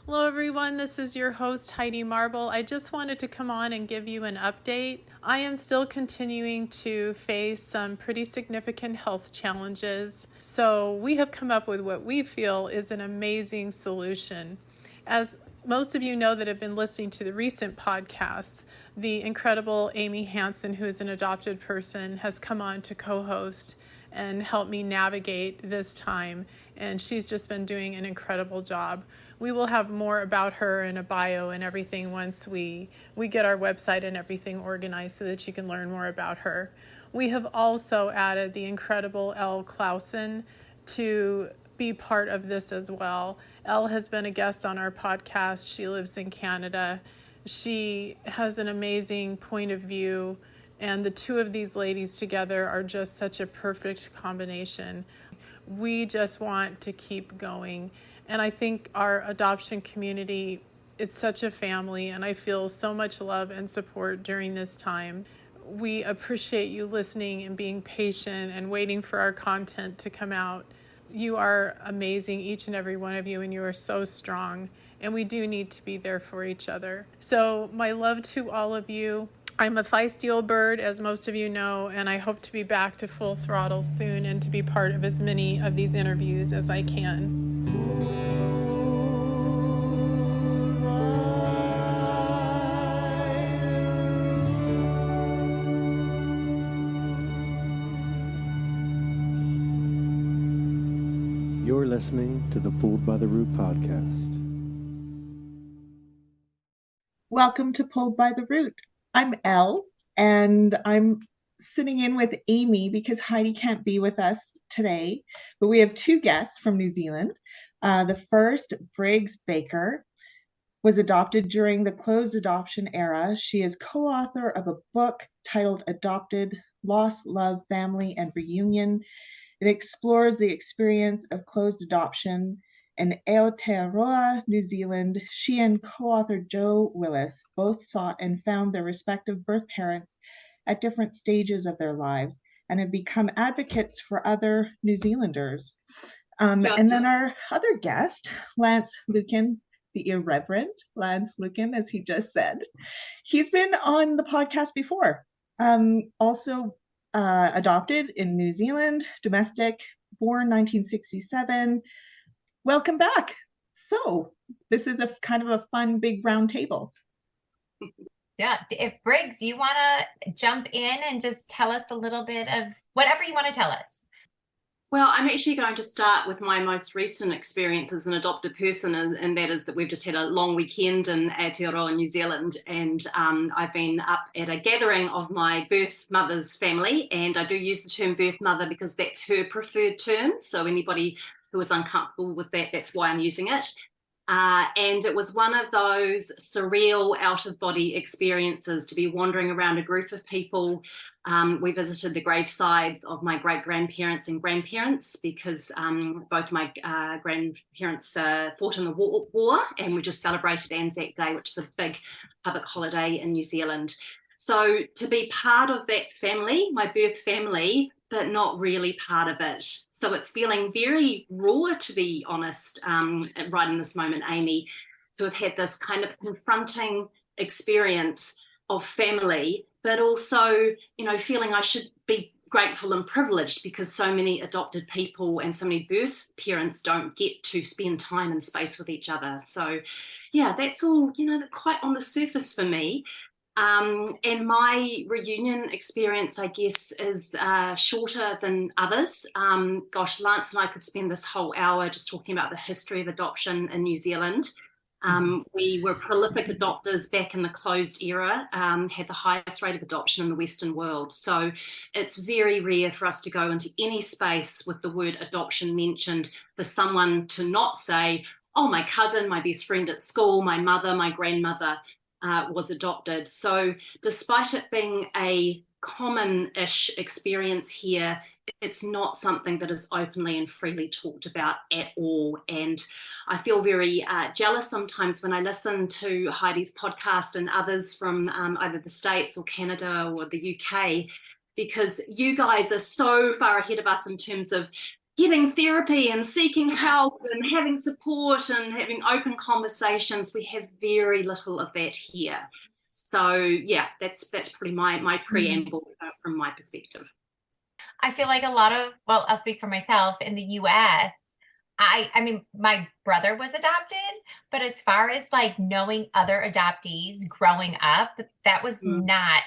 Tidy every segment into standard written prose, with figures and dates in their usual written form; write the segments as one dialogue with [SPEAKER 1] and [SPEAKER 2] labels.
[SPEAKER 1] Hello everyone, this is your host Heidi Marble. I just wanted to come on and give you an update. I am still continuing to face some pretty significant health challenges, so we have come up with what we feel is an amazing solution. As most of you know that have been listening to the recent podcasts, the incredible Amy Hansen, who is an adopted person, has come on to co-host and help me navigate this time, and she's just been doing an incredible job. We will have more about her in a bio and everything once we get our website and everything organized so that you can learn more about her. We have also added the incredible Elle Klassen to be part of this as well. Elle has been a guest on our podcast. She lives in Canada. She has an amazing point of view, and the two of these ladies together are just such a perfect combination. We just want to keep going. And I think our adoption community, it's such a family, and I feel so much love and support during this time. We appreciate you listening and being patient and waiting for our content to come out. You are amazing, each and every one of you, and you are so strong. And we do need to be there for each other. So my love to all of you. I'm a feisty old bird, as most of you know, and I hope to be back to full throttle soon and to be part of as many of these interviews as I can.
[SPEAKER 2] You're listening to the Pulled by the Root podcast.
[SPEAKER 3] Welcome to Pulled by the Root. I'm Elle, and I'm sitting in with Amy because Heidi can't be with us today, but we have two guests from New Zealand. The first, Brigs Baker, was adopted during the closed adoption era. She is co-author of a book titled Adopted: Loss, Love, Family, and Reunion. It explores the experience of closed adoption. In Aotearoa, New Zealand, she and co-author Jo Willis both sought and found their respective birth parents at different stages of their lives and have become advocates for other New Zealanders. And then our other guest, Lance Lukin, the irreverent Lance Lukin, as he just said, he's been on the podcast before. Also adopted in New Zealand, domestic, born 1967. Welcome back. So this is a kind of a fun big round table.
[SPEAKER 4] Yeah, if Briggs, you want to jump in and just tell us a little bit of whatever you want to tell us.
[SPEAKER 5] Well, I'm actually going to start with my most recent experience as an adopted person, and that is that we've just had a long weekend in Aotearoa, New Zealand, and I've been up at a gathering of my birth mother's family, and I do use the term birth mother because that's her preferred term, so anybody who is uncomfortable with that, that's why I'm using it. And it was one of those surreal out-of-body experiences to be wandering around a group of people. We visited the gravesides of my great-grandparents and grandparents because both my grandparents fought in the war, and we just celebrated Anzac Day, which is a big public holiday in New Zealand. So to be part of that family, my birth family, but not really part of it. So it's feeling very raw, to be honest, right in this moment, Amy, to have had this kind of confronting experience of family, but also, you know, feeling I should be grateful and privileged because so many adopted people and so many birth parents don't get to spend time and space with each other. So yeah, that's all, you know, quite on the surface for me. And my reunion experience, I guess, is shorter than others. Gosh, Lance and I could spend this whole hour just talking about the history of adoption in New Zealand. We were prolific adopters back in the closed era, had the highest rate of adoption in the Western world. So it's very rare for us to go into any space with the word adoption mentioned for someone to not say, oh, my cousin, my best friend at school, my mother, my grandmother, was adopted. So despite it being a common-ish experience here, it's not something that is openly and freely talked about at all. And I feel very jealous sometimes when I listen to Heidi's podcast and others from either the States or Canada or the UK, because you guys are so far ahead of us in terms of getting therapy and seeking help and having support and having open conversations. We have very little of that here. So yeah, that's probably my preamble from my perspective.
[SPEAKER 4] I feel like a lot of, well, I'll speak for myself, in the US, I mean, my brother was adopted, but as far as like knowing other adoptees growing up, that was not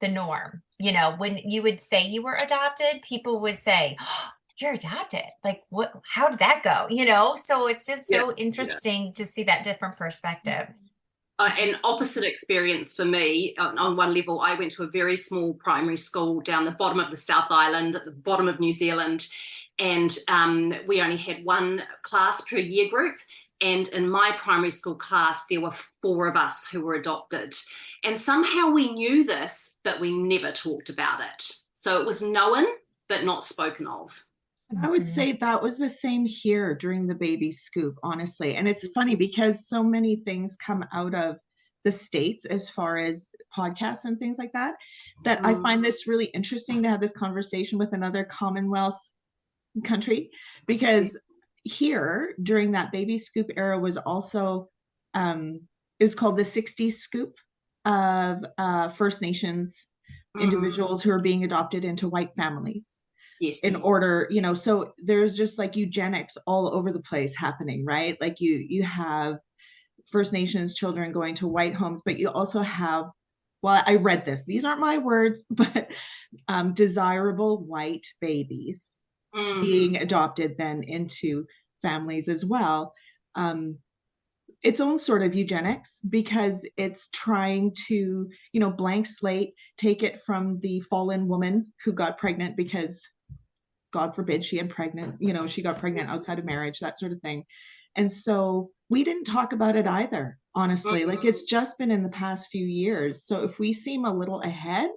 [SPEAKER 4] the norm. You know, when you would say you were adopted, people would say, oh, you're adopted. Like, what, how did that go? You know, so it's just so interesting to see that different perspective.
[SPEAKER 5] An opposite experience for me. On one level, I went to a very small primary school down the bottom of the South Island, at the bottom of New Zealand, and we only had one class per year group. And in my primary school class, there were 4 of us who were adopted. And somehow we knew this, but we never talked about it. So it was known, but not spoken of.
[SPEAKER 3] I would say that was the same here during the baby scoop, honestly. And it's funny because so many things come out of the States as far as podcasts and things like that, that I find this really interesting to have this conversation with another Commonwealth country, because here during that baby scoop era was also, it was called the 60s scoop of First Nations individuals who are being adopted into white families.
[SPEAKER 5] Yes.
[SPEAKER 3] In order, you know, so there's just like eugenics all over the place happening, right? Like you have First Nations children going to white homes, but you also have, well, I read this, these aren't my words, but desirable white babies being adopted then into families as well. Its own sort of eugenics, because it's trying to, you know, blank slate, take it from the fallen woman who got pregnant because God forbid she got pregnant outside of marriage, that sort of thing. And so we didn't talk about it either, honestly. Like, it's just been in the past few years. So if we seem a little ahead,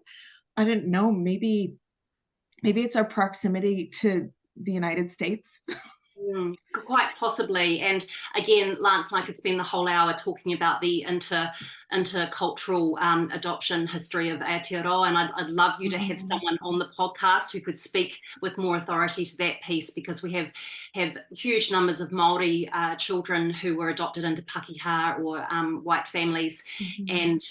[SPEAKER 3] I don't know, maybe it's our proximity to the United States.
[SPEAKER 5] Quite possibly. And again, Lance and I could spend the whole hour talking about the intercultural adoption history of Aotearoa, and I'd love you to have someone on the podcast who could speak with more authority to that piece, because we have huge numbers of Māori children who were adopted into Pakeha or white families, and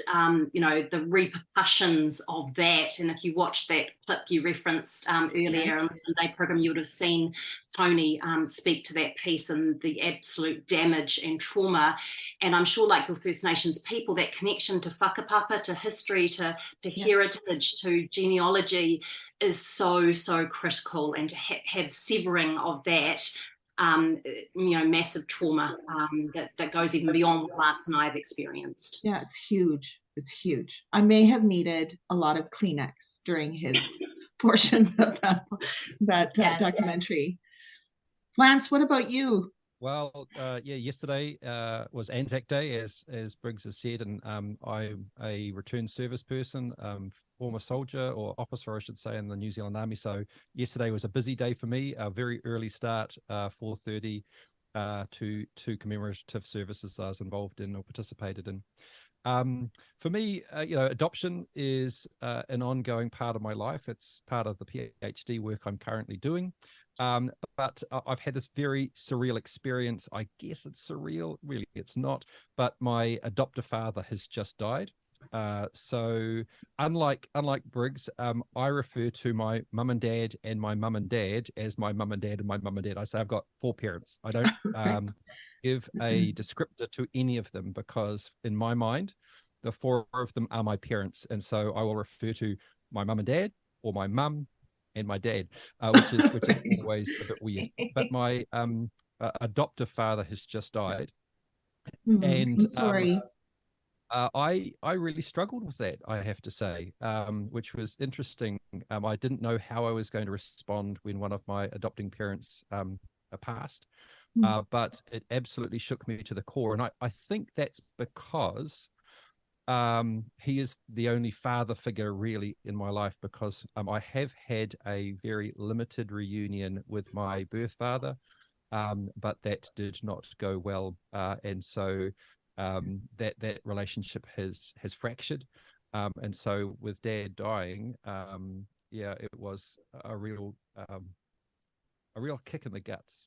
[SPEAKER 5] you know, the repercussions of that. And if you watch that clip you referenced earlier on the Sunday program, you would have seen Tony speak to that piece and the absolute damage and trauma. And I'm sure, like your First Nations people, that connection to whakapapa, to history, to heritage, to genealogy is so critical. And to have severing of that, you know, massive trauma that goes even beyond what Lance and I have experienced.
[SPEAKER 3] Yeah, it's huge. It's huge. I may have needed a lot of Kleenex during his portions of that documentary. Lance, what about you?
[SPEAKER 6] Well, yesterday was Anzac Day, as Briggs has said, and I'm a returned service person, former soldier or officer, I should say, in the New Zealand Army. So yesterday was a busy day for me. A very early start, 4:30, to commemorative services I was involved in or participated in. For me, you know, adoption is an ongoing part of my life. It's part of the PhD work I'm currently doing. But I've had this very surreal experience. I guess it's surreal, really it's not, but my adoptive father has just died. So unlike Briggs, I refer to my mum and dad and my mum and dad as my mum and dad and my mum and dad. I say I've got 4 parents. I don't give a descriptor to any of them, because in my mind, the 4 of them are my parents. And so I will refer to my mum and dad, or my mum and my dad, which is always a bit weird. But my adoptive father has just died. And
[SPEAKER 3] I'm sorry.
[SPEAKER 6] I really struggled with that, I have to say, which was interesting. I didn't know how I was going to respond when one of my adopting parents passed, but it absolutely shook me to the core. And I think that's because he is the only father figure really in my life, because I have had a very limited reunion with my birth father, but that did not go well, and so that relationship has fractured, and so with Dad dying, it was a real a real kick in the guts.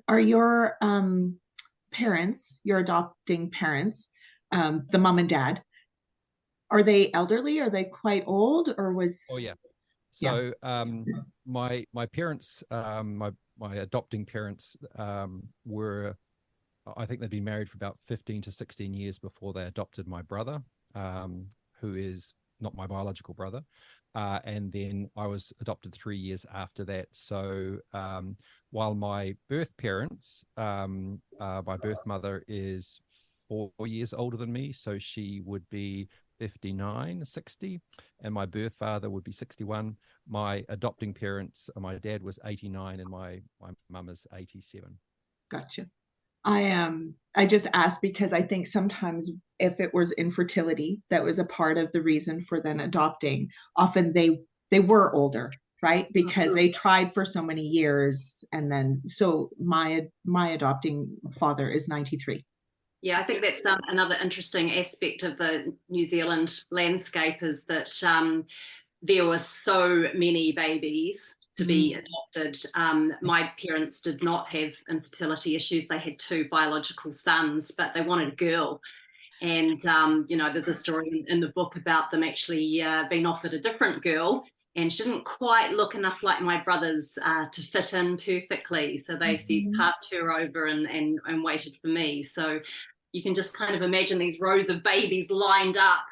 [SPEAKER 3] Are your parents, your adopting parents, the mom and dad, are they elderly? Are they quite old, or was?
[SPEAKER 6] Oh yeah.
[SPEAKER 3] Yeah.
[SPEAKER 6] So my parents, my adopting parents, were, I think they'd been married for about 15 to 16 years before they adopted my brother, who is not my biological brother. And then I was adopted 3 years after that. So while my birth parents, my birth mother is 4 years older than me, so she would be 59, 60, and my birth father would be 61. My adopting parents, my dad was 89 and my mum is 87.
[SPEAKER 3] Gotcha. I just asked because I think sometimes if it was infertility that was a part of the reason for then adopting, often they were older, right? Because they tried for so many years, and then so my adopting father is 93.
[SPEAKER 5] Yeah, I think that's another interesting aspect of the New Zealand landscape, is that there were so many babies to be adopted. My parents did not have infertility issues. They had 2 biological sons, but they wanted a girl. And, there's a story in the book about them actually being offered a different girl, and she didn't quite look enough like my brothers to fit in perfectly. So they said, passed her over and waited for me. So you can just kind of imagine these rows of babies lined up,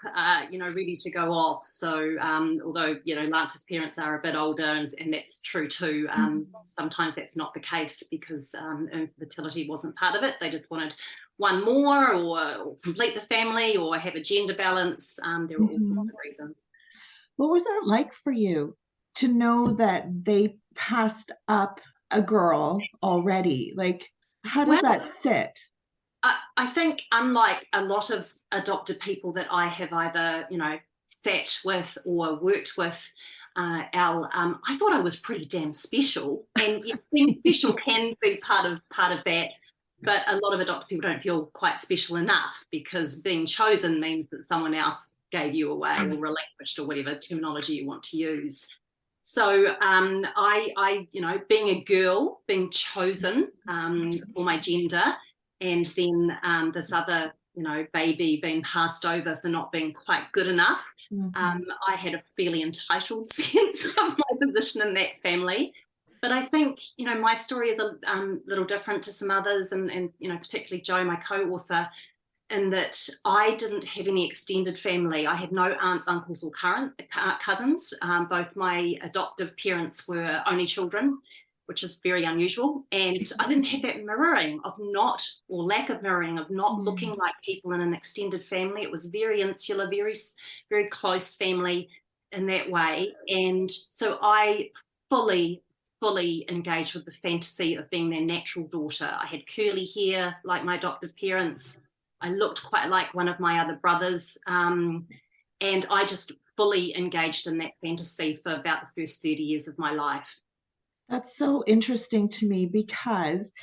[SPEAKER 5] ready to go off. So although, Lance's parents are a bit older, and that's true too, sometimes that's not the case because infertility wasn't part of it. They just wanted one more, or complete the family, or have a gender balance. There were all sorts of reasons.
[SPEAKER 3] What was that like for you to know that they passed up a girl already? Like, how does that sit?
[SPEAKER 5] I think, unlike a lot of adopted people that I have either, sat with or worked with, Elle, I thought I was pretty damn special, and being special can be part of that. But a lot of adopted people don't feel quite special enough, because being chosen means that someone else gave you away, or relinquished, or whatever terminology you want to use. So I being a girl, being chosen for my gender, and then this other, baby being passed over for not being quite good enough, I had a fairly entitled sense of my position in that family. But I think, my story is a little different to some others, and particularly Jo, my co-author, in that I didn't have any extended family. I had no aunts, uncles, or cousins. Both my adoptive parents were only children, which is very unusual. And I didn't have that mirroring of lack of mirroring, of not looking like people in an extended family. It was very insular, very, very close family in that way. And so I fully engaged with the fantasy of being their natural daughter. I had curly hair like my adoptive parents. I looked quite like one of my other brothers. And I just fully engaged in that fantasy for about the first 30 years of my life.
[SPEAKER 3] That's so interesting to me, because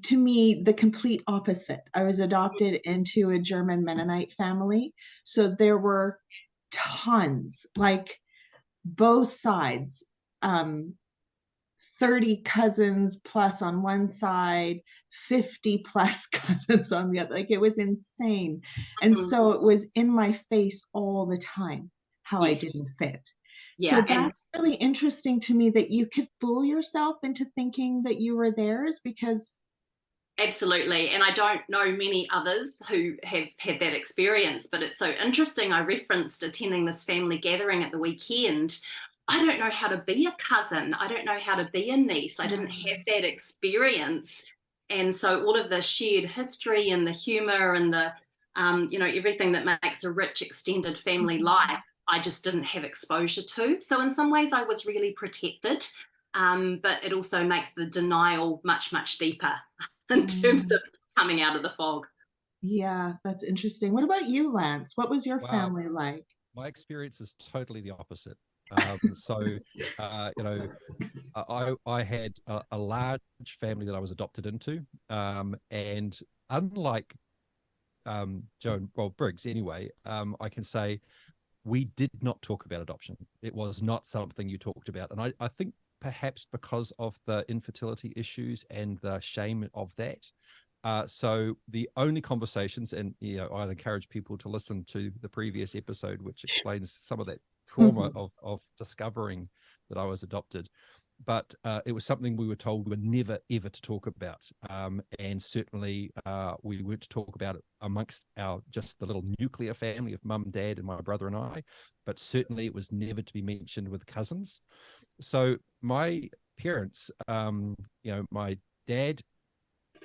[SPEAKER 3] to me, the complete opposite. I was adopted into a German Mennonite family. So there were tons, like both sides, 30 cousins plus on one side, 50 plus cousins on the other. Like, it was insane. And so it was in my face all the time how I didn't fit.
[SPEAKER 5] Yeah,
[SPEAKER 3] so that's really interesting to me, that you could fool yourself into thinking that you were theirs, because
[SPEAKER 5] absolutely. And I don't know many others who have had that experience, but it's so interesting. I referenced attending this family gathering at the weekend. I don't know how to be a cousin. I don't know how to be a niece. I didn't have that experience. And so all of the shared history and the humor and the, everything that makes a rich extended family life, I just didn't have exposure to. So in some ways I was really protected, but it also makes the denial much, much deeper in terms of coming out of the fog.
[SPEAKER 3] Yeah, that's interesting. What about you, Lance? What was your family like?
[SPEAKER 6] My experience is totally the opposite. I had a large family that I was adopted into, and unlike Jo, well, Brigs anyway, I can say we did not talk about adoption. It was not something you talked about, and I think perhaps because of the infertility issues and the shame of that. So the only conversations, and I'd encourage people to listen to the previous episode, which explains some of that trauma of discovering that I was adopted. But it was something we were told we were never, ever to talk about. And certainly we weren't to talk about it amongst just the little nuclear family of mum, dad, and my brother and I. But certainly it was never to be mentioned with cousins. So my parents, my dad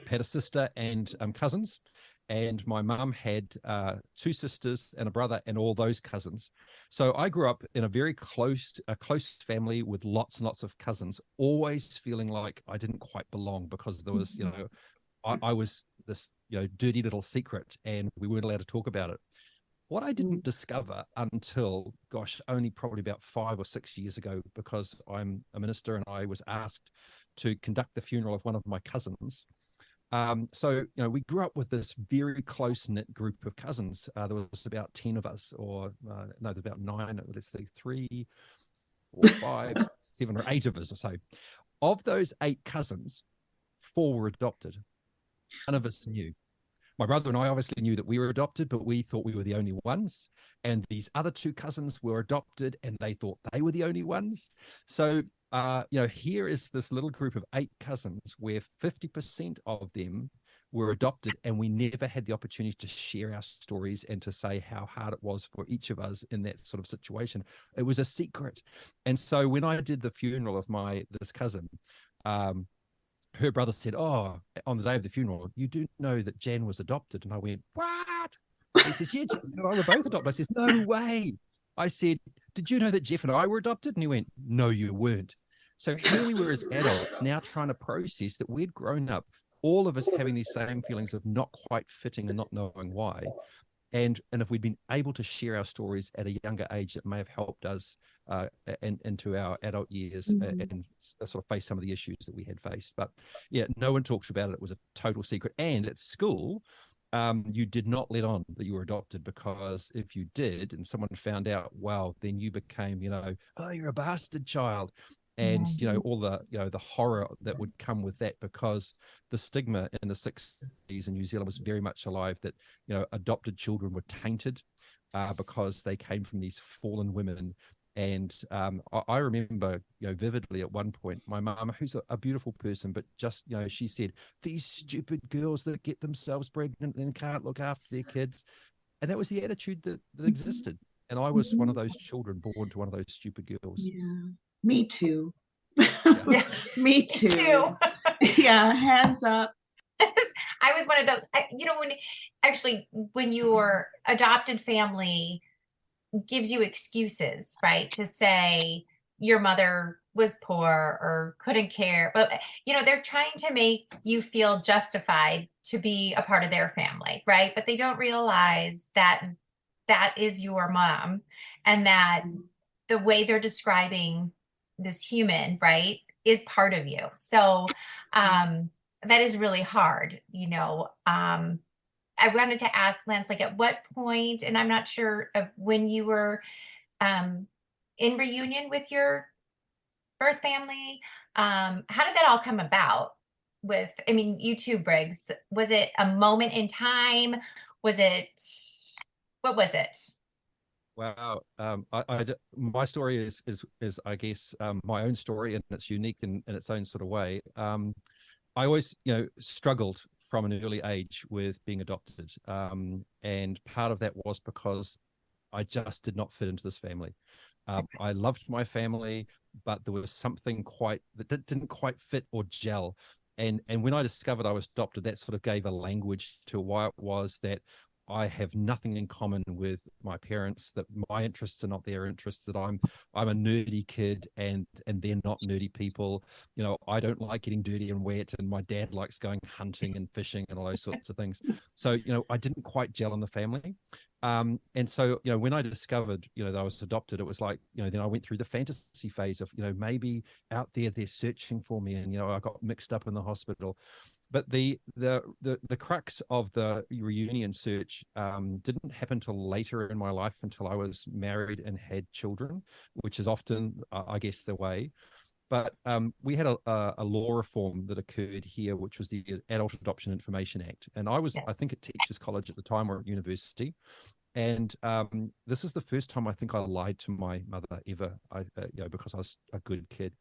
[SPEAKER 6] had a sister and cousins, and my mum had 2 sisters and a brother and all those cousins. So I grew up in a very close family with lots and lots of cousins, always feeling like I didn't quite belong because there was, I was this, dirty little secret, and we weren't allowed to talk about it. What I didn't discover until, only probably about 5 or 6 years ago, because I'm a minister and I was asked to conduct the funeral of one of my cousins. So, we grew up with this very close-knit group of cousins. There was about 10 of us, or there's about 9, let's say 3, 4, 5, 7 or 8 of us or so. Of those 8 cousins, 4 were adopted. None of us knew. My brother and I obviously knew that we were adopted, but we thought we were the only ones. And these other 2 cousins were adopted, and they thought they were the only ones. So, here is this little group of 8 cousins where 50% of them were adopted, and we never had the opportunity to share our stories and to say how hard it was for each of us in that sort of situation. It was a secret. And so when I did the funeral of this cousin, her brother said, "Oh, on the day of the funeral, you do know that Jan was adopted?" And I went, "What?" He says, "Yeah, Jan and I were both adopted." I says, "No way." I said, "Did you know that Jeff and I were adopted?" And he went, "No, you weren't." So here we were as adults now trying to process that we'd grown up, all of us having these same feelings of not quite fitting and not knowing why. And if we'd been able to share our stories at a younger age, it may have helped us into our adult years and sort of face some of the issues that we had faced. But yeah, no one talks about it. It was a total secret. And at school, you did not let on that you were adopted, because if you did and someone found out, well, then you became, "Oh, you're a bastard child." And all the horror that would come with that, because the stigma in the 60s in New Zealand was very much alive, that adopted children were tainted because they came from these fallen women. And I remember vividly at one point, my mum, who's a beautiful person, but just she said, "These stupid girls that get themselves pregnant and can't look after their kids." And that was the attitude that existed. And I was one of those children born to one of those stupid girls.
[SPEAKER 3] Yeah. Me too.
[SPEAKER 4] Yeah.
[SPEAKER 3] Me too. Yeah, hands up.
[SPEAKER 4] I was one of those, when your adopted family gives you excuses, right, to say your mother was poor or couldn't care, but they're trying to make you feel justified to be a part of their family, right? But they don't realize that that is your mom, and that the way they're describing this human, right, is part of you. So that is really hard. I wanted to ask Lance, at what point, and I'm not sure of when you were in reunion with your birth family, how did that all come about? You too, Briggs. Was it a moment in time? What was it?
[SPEAKER 6] Wow. My story is I guess my own story, and it's unique in its own sort of way. I always struggled from an early age with being adopted, and part of that was because I just did not fit into this family. I loved my family, but there was something that didn't quite fit or gel. And when I discovered I was adopted, that sort of gave a language to why it was that I have nothing in common with my parents, that my interests are not their interests, that I'm a nerdy kid and they're not nerdy people. I don't like getting dirty and wet, and my dad likes going hunting and fishing and all those sorts of things. So, I didn't quite gel in the family. And so, when I discovered, that I was adopted, it was like, then I went through the fantasy phase of, maybe out there they're searching for me, and, I got mixed up in the hospital. But the crux of the reunion search didn't happen till later in my life, until I was married and had children, which is often, I guess, the way. But we had a law reform that occurred here, which was the Adult Adoption Information Act. And I think, at Teachers College at the time, or at university. And this is the first time I think I lied to my mother ever, because I was a good kid.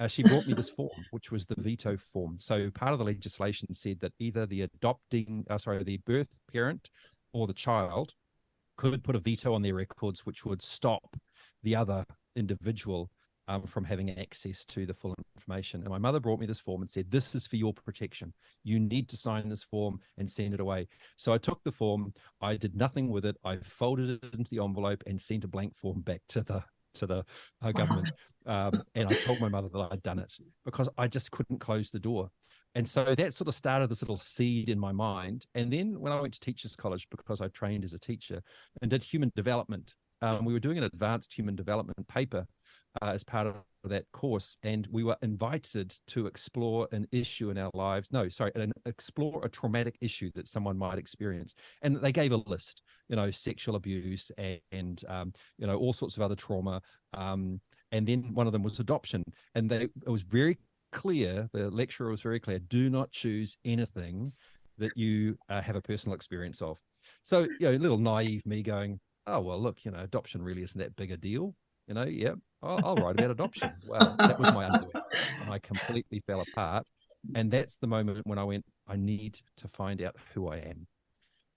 [SPEAKER 6] She brought me this form, which was the veto form. So part of the legislation said that either the birth parent or the child could put a veto on their records, which would stop the other individual from having access to the full information. And my mother brought me this form and said, this is for your protection. You need to sign this form and send it away. So I took the form, I did nothing with it. I folded it into the envelope and sent a blank form back to the government. And I told my mother that I'd done it because I just couldn't close the door. And so that sort of started this little seed in my mind. And then when I went to Teachers College, because I trained as a teacher and did human development, we were doing an advanced human development paper as part of that course, and we were invited to explore an issue in our lives. Explore a traumatic issue that someone might experience. And they gave a list, sexual abuse and all sorts of other trauma. And then one of them was adoption. And it was very clear, the lecturer was very clear, do not choose anything that you have a personal experience of. So, little naive me going, oh, well, look, adoption really isn't that big a deal. I'll write about adoption. Well, that was my underwear. And I completely fell apart. And that's the moment when I went, I need to find out who I am,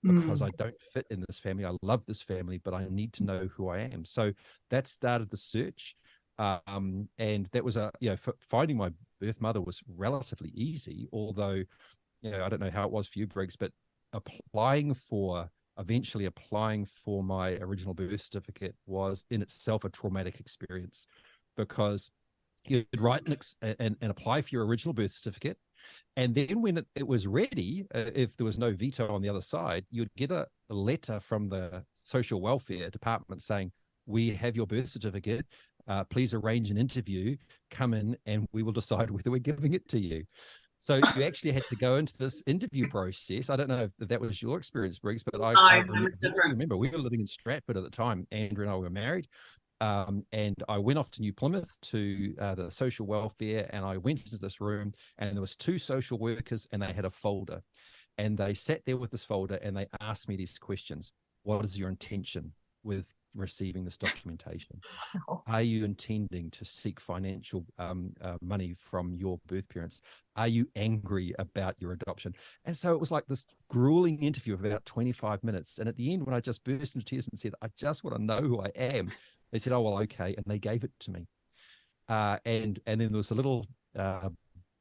[SPEAKER 6] because I don't fit in this family. I love this family, but I need to know who I am. So that started the search. And that was finding my birth mother was relatively easy, although, I don't know how it was for you, Briggs, but eventually applying for my original birth certificate was in itself a traumatic experience, because you'd write and apply for your original birth certificate. And then when it was ready, if there was no veto on the other side, you'd get a letter from the social welfare department saying, we have your birth certificate. Please arrange an interview, come in, and we will decide whether we're giving it to you. So you actually had to go into this interview process. I don't know if that was your experience, Briggs, but I remember we were living in Stratford at the time. Andrew and I were married. And I went off to New Plymouth to the social welfare, and I went into this room, and there was two social workers, and they had a folder. And they sat there with this folder, and they asked me these questions. What is your intention with receiving this documentation? Are you intending to seek financial money from your birth parents? Are you angry about your adoption? And so it was like this grueling interview of about 25 minutes. And at the end, when I just burst into tears and said, I just want to know who I am, they said, oh, well, okay. And they gave it to me. And then there was a little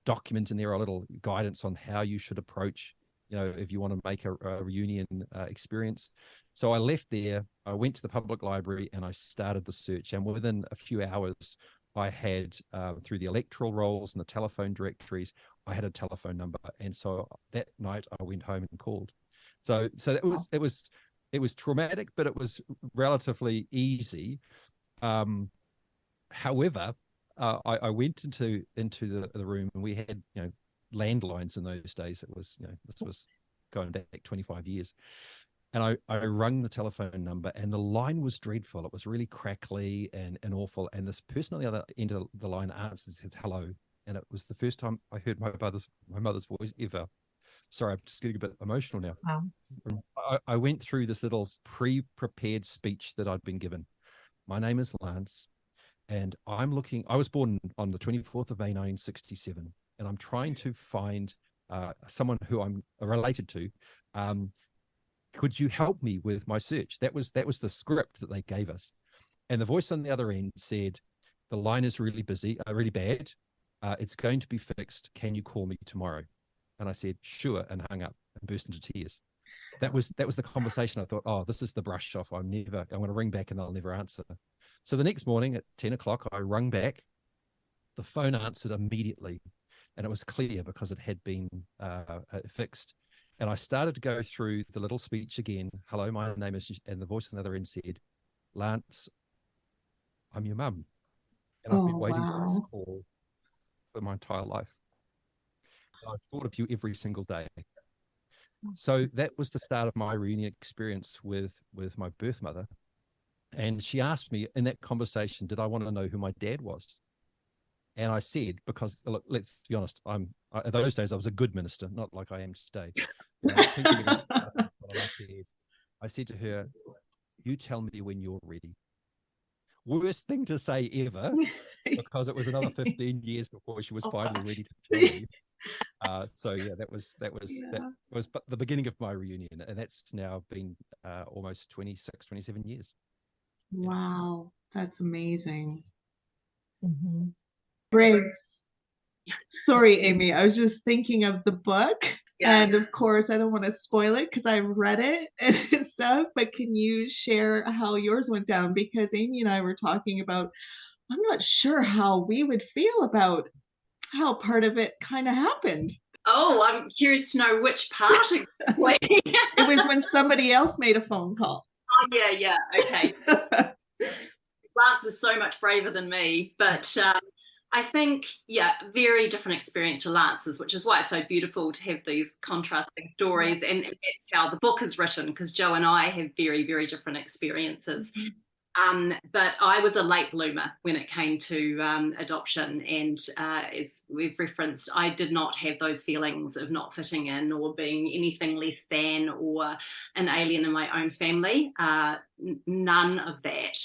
[SPEAKER 6] document in there, a little guidance on how you should approach, if you want to make a reunion experience. So I left there, I went to the public library, and I started the search. And within a few hours, I had, through the electoral rolls and the telephone directories, I had a telephone number. And so that night I went home and called. So it was traumatic, but it was relatively easy. However, I went into the room, and we had, landlines in those days. It was, this was going back 25 years. And I rung the telephone number, and the line was dreadful. It was really crackly and awful. And this person on the other end of the line answered and said, hello. And it was the first time I heard my mother's voice ever. Sorry, I'm just getting a bit emotional now. Wow. I went through this little pre-prepared speech that I'd been given. My name is Lance, and I was born on the 24th of May, 1967. And I'm trying to find someone who I'm related to. Could you help me with my search? That was the script that they gave us. And the voice on the other end said, the line is really busy, really bad. It's going to be fixed. Can you call me tomorrow? And I said, sure, and hung up and burst into tears. That was the conversation. I thought, oh, this is the brush off. I'm going to ring back and they'll never answer. So the next morning at 10 o'clock, I rung back. The phone answered immediately. And it was clear because it had been fixed. And I started to go through the little speech again. Hello, my name is, and the voice on the other end said, Lance, I'm your mum. And I've been waiting for this call for my entire life. And I've thought of you every single day. So that was the start of my reunion experience with my birth mother. And she asked me in that conversation, did I want to know who my dad was? And I said, because look, let's be honest, in those days I was a good minister, not like I am today. And I'm thinking about what I said to her, "You tell me when you're ready." Worst thing to say ever, because it was another 15 years before she was finally ready to tell me. So yeah, that was but the beginning of my reunion, and that's now been almost 26, 27 years.
[SPEAKER 3] Wow, that's amazing.
[SPEAKER 4] Mm-hmm.
[SPEAKER 3] Briggs. Sorry, Amy, I was just thinking of the book.
[SPEAKER 5] Yeah.
[SPEAKER 3] And of course, I don't want to spoil it because I've read it and stuff, but can you share how yours went down? Because Amy and I were talking about, I'm not sure how we would feel about how part of it kind of happened.
[SPEAKER 5] Oh, I'm curious to know which part exactly.
[SPEAKER 3] It was when somebody else made a phone call.
[SPEAKER 5] Oh, yeah, okay. Lance is so much braver than me, but I think, very different experience to Lance's, which is why it's so beautiful to have these contrasting stories. And that's how the book is written, because Jo and I have very, very different experiences. But I was a late bloomer when it came to adoption. And as we've referenced, I did not have those feelings of not fitting in or being anything less than or an alien in my own family. None of that.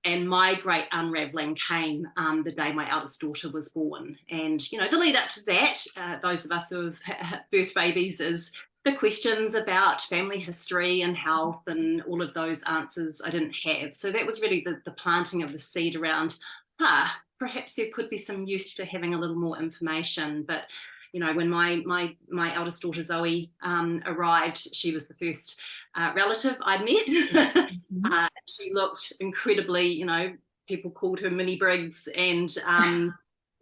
[SPEAKER 5] And my great unraveling came the day my eldest daughter was born. And, the lead up to that, those of us who have birth babies, is the questions about family history and health and all of those answers I didn't have. So that was really the planting of the seed around, perhaps there could be some use to having a little more information. But, when my eldest daughter Zoe arrived, she was the first relative I'd met. She looked incredibly, people called her Mini Brigs, and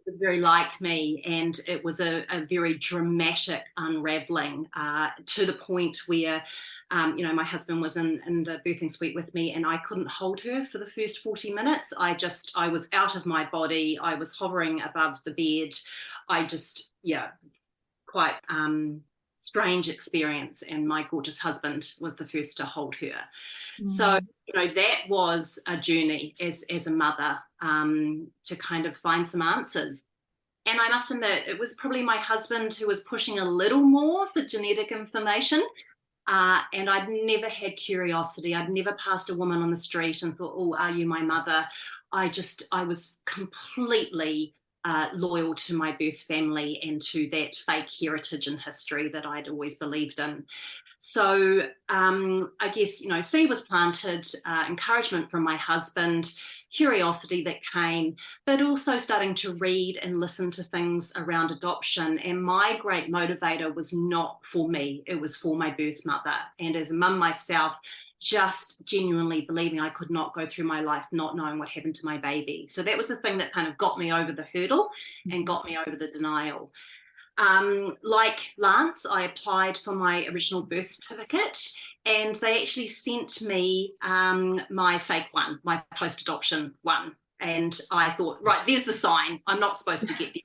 [SPEAKER 5] was very like me, and it was a very dramatic unraveling to the point where my husband was in the birthing suite with me, and I couldn't hold her for the first 40 minutes. I was out of my body. I was hovering above the bed. Quite strange experience, and my gorgeous husband was the first to hold her. So that was a journey as a mother, to kind of find some answers. And I must admit, it was probably my husband who was pushing a little more for genetic information. And I'd never had curiosity. I'd never passed a woman on the street and thought, "Oh, are you my mother?" I was completely loyal to my birth family and to that fake heritage and history that I'd always believed in. So I guess, seed was planted, encouragement from my husband, curiosity that came, but also starting to read and listen to things around adoption. And my great motivator was not for me, it was for my birth mother. And as a mum myself, just genuinely believing I could not go through my life not knowing what happened to my baby. So that was the thing that kind of got me over the hurdle and got me over the denial. Like Lance, I applied for my original birth certificate, and they actually sent me my fake one, my post-adoption one. And I thought, right, there's the sign. I'm not supposed to get it.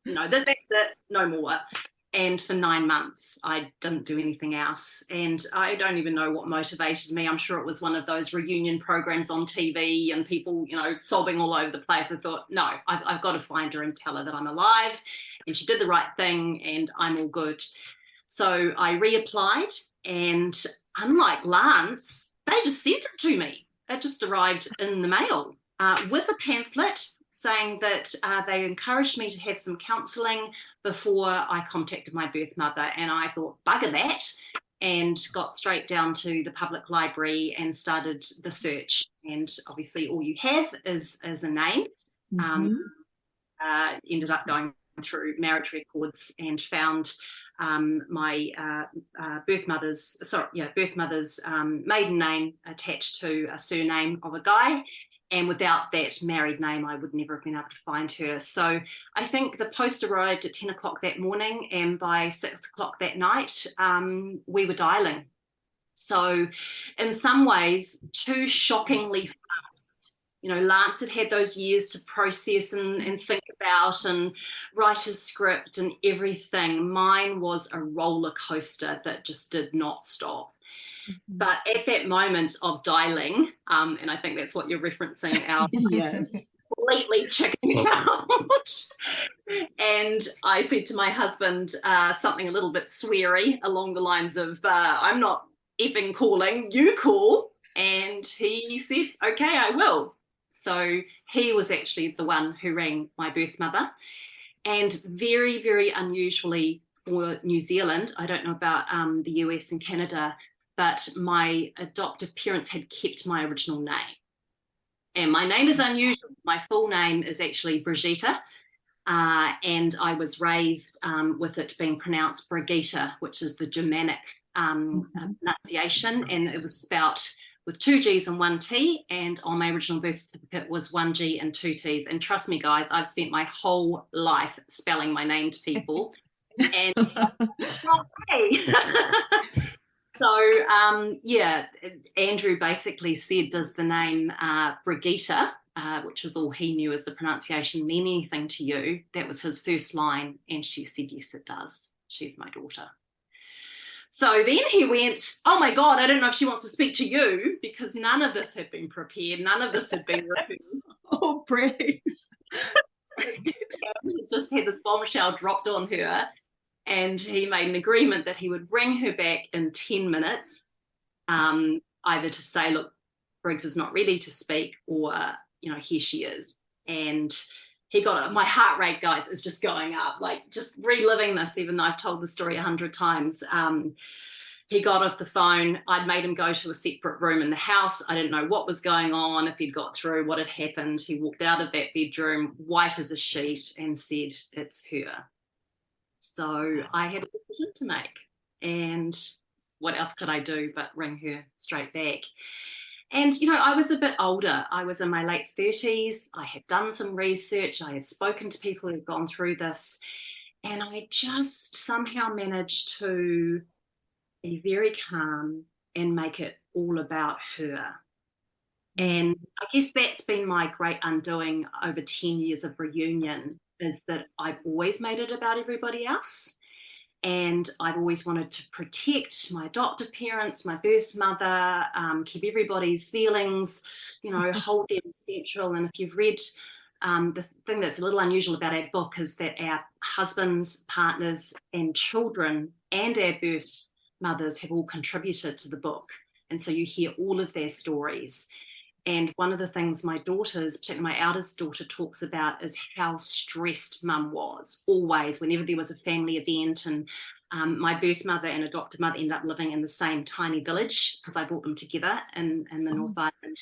[SPEAKER 5] That's it, no more. And for 9 months, I didn't do anything else. And I don't even know what motivated me. I'm sure it was one of those reunion programs on TV and people, sobbing all over the place. I thought, no, I've got to find her and tell her that I'm alive. And she did the right thing and I'm all good. So I reapplied, and unlike Lance, they just sent it to me. It just arrived in the mail with a pamphlet saying that they encouraged me to have some counselling before I contacted my birth mother. And I thought, bugger that, and got straight down to the public library and started the search. And obviously all you have is a name. Ended up going through marriage records and found my birth mother's maiden name attached to a surname of a guy. And without that married name, I would never have been able to find her. So I think the post arrived at 10 o'clock that morning, and by 6 o'clock that night, we were dialing. So in some ways, too shockingly fast. Lance had those years to process and think about and write a script and everything. Mine was a roller coaster that just did not stop. But at that moment of dialing, and I think that's what you're referencing, Elle,
[SPEAKER 3] yes.
[SPEAKER 5] completely chickening out. And I said to my husband something a little bit sweary along the lines of, I'm not effing calling, you call. And he said, okay, I will. So he was actually the one who rang my birth mother. And very, very unusually for New Zealand, I don't know about the US and Canada, but my adoptive parents had kept my original name. And my name is unusual. My full name is actually Brigitta. And I was raised with it being pronounced Brigitta, which is the Germanic pronunciation. And it was spelt with 2 G's and 1 T, and on my original birth certificate was 1 G and 2 T's. And trust me, guys, I've spent my whole life spelling my name to people, and not way. So, yeah, Andrew basically said, does the name Brigitta, which was all he knew as the pronunciation, mean anything to you? That was his first line, and she said, yes, it does. She's my daughter. So then he went, oh my God, I don't know if she wants to speak to you, because none of this had been prepared. None of this had been rehearsed.
[SPEAKER 3] Oh, Brigs.
[SPEAKER 5] He's just had this bombshell dropped on her, and he made an agreement that he would ring her back in 10 minutes, either to say, look, Briggs is not ready to speak, or, you know, here she is. And he got it. My heart rate, guys, is just going up, like just reliving this, even though I've told the story 100 times. He got off the phone. I'd made him go to a separate room in the house. I didn't know what was going on, if he'd got through, what had happened. He walked out of that bedroom, white as a sheet, and said, it's her. So I had a decision to make. And what else could I do but ring her straight back? And, you know, I was a bit older. I was in my late 30s. I had done some research. I had spoken to people who'd gone through this. And I just somehow managed to be very calm and make it all about her. And I guess that's been my great undoing over 10 years of reunion, is that I've always made it about everybody else. And I've always wanted to protect my adoptive parents, my birth mother, keep everybody's feelings, you know, hold them central. And if you've read, the thing that's a little unusual about our book is that our husbands, partners, and children and our birth mothers have all contributed to the book. And so you hear all of their stories. And one of the things my daughters, particularly my eldest daughter, talks about is how stressed mum was, always, whenever there was a family event. And my birth mother and adopted mother ended up living in the same tiny village, because I brought them together in the North Island.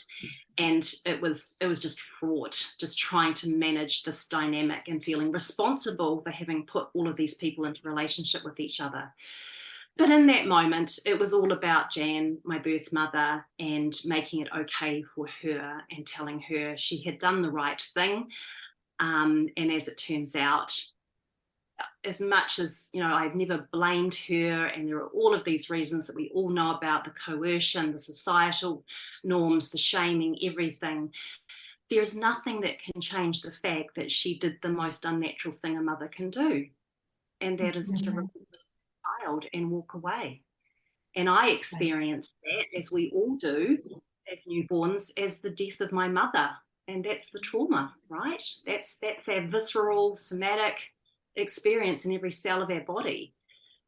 [SPEAKER 5] And it was just fraught, just trying to manage this dynamic and feeling responsible for having put all of these people into relationship with each other. But in that moment, it was all about Jan, my birth mother, and making it okay for her and telling her she had done the right thing. And as it turns out, as much as, you know, I've never blamed her, and there are all of these reasons that we all know about, the coercion, the societal norms, the shaming, everything, there's nothing that can change the fact that she did the most unnatural thing a mother can do, and that is to release the child and walk away. And I experienced that, as we all do as newborns, as the death of my mother. And that's the trauma, right? That's our visceral, somatic experience in every cell of our body.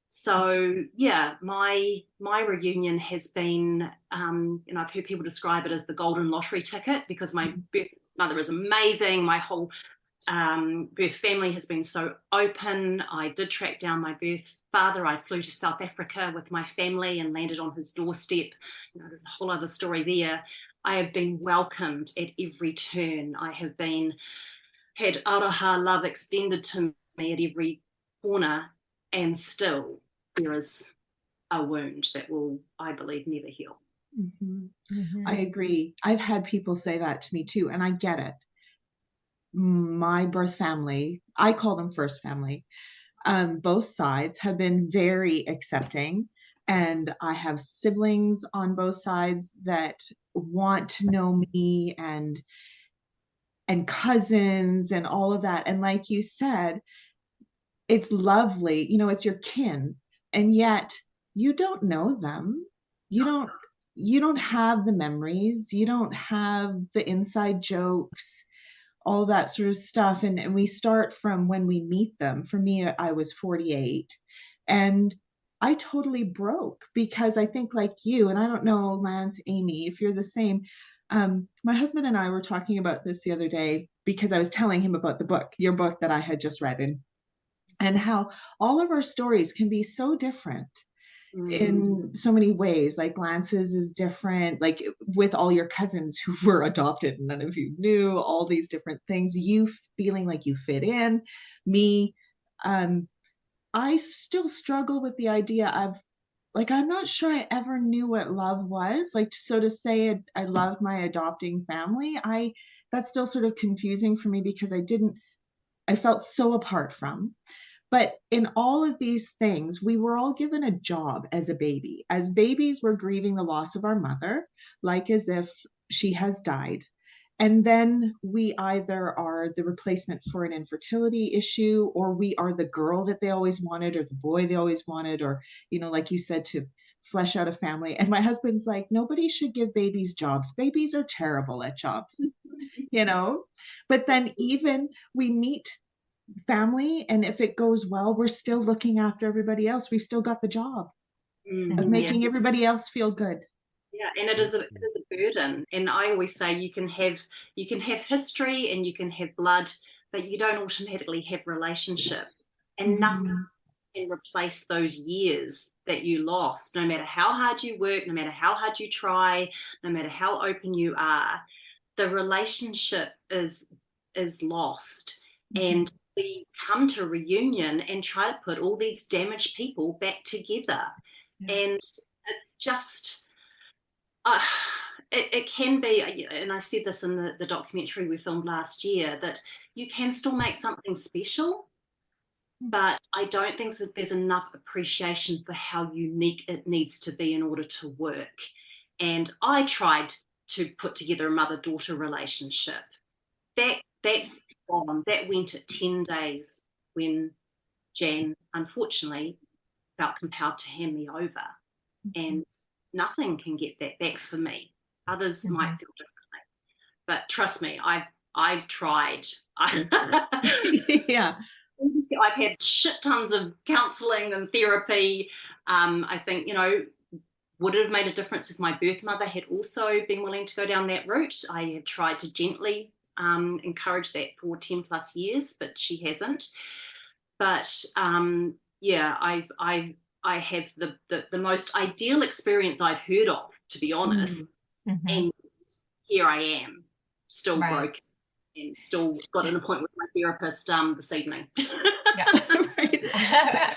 [SPEAKER 5] So yeah, my reunion has been, you know, I've heard people describe it as the golden lottery ticket, because my birth mother is amazing. My whole birth family has been so open. I did track down my birth father. I flew to South Africa with my family and landed on his doorstep. You know, there's a whole other story there. I have been welcomed at every turn. I have had aroha love extended to me at every corner, and still there is a wound that will, I believe, never heal.
[SPEAKER 3] I agree. I've had people say that to me too, and I get it. My birth family, I call them first family, both sides have been very accepting, and I have siblings on both sides that want to know me, and cousins and all of that. And like you said, it's lovely, you know, it's your kin, and yet you don't know them. You don't have the memories. You don't have the inside jokes. all that sort of stuff. And we start from when we meet them. For me, I was 48, and I totally broke, because I think, like you, and I don't know, Lance, Amy, if you're the same. My husband and I were talking about this the other day, because I was telling him about the book, your book that I had just read, and how all of our stories can be so different in so many ways. Like Lance's is different, like with all your cousins who were adopted and none of you knew, all these different things, you feeling like you fit in. Me, I still struggle with the idea of, like, I'm not sure I ever knew what love was. Like, so to say I loved my adopting family, that's still sort of confusing for me, because I felt so apart from. But in all of these things, we were all given a job as a baby. As babies, we're grieving the loss of our mother, like as if she has died. And then we either are the replacement for an infertility issue, or we are the girl that they always wanted, or the boy they always wanted, or, like you said, to flesh out a family. And my husband's like, nobody should give babies jobs. Babies are terrible at jobs, But then even we meet family, and if it goes well, we're still looking after everybody else. We've still got the job of making everybody else feel good.
[SPEAKER 5] Yeah, and it is a burden. And I always say you can have history and you can have blood, but you don't automatically have relationship. And nothing can replace those years that you lost. No matter how hard you work, no matter how hard you try, no matter how open you are, the relationship is lost. And we come to reunion and try to put all these damaged people back together. And it's just, it can be, and I said this in the documentary we filmed last year, that you can still make something special, but I don't think that there's enough appreciation for how unique it needs to be in order to work. And I tried to put together a mother-daughter relationship. That went at 10 days when Jan, unfortunately, felt compelled to hand me over. And nothing can get that back for me. Others might feel differently. But trust me, I've tried.
[SPEAKER 3] Yeah.
[SPEAKER 5] I've had shit tons of counselling and therapy. I think, would it have made a difference if my birth mother had also been willing to go down that route? I have tried to gently encourage that for 10 plus years, but she hasn't. But I have the most ideal experience I've heard of, to be honest. And here I am, still broken, and still got an appointment with my therapist this evening.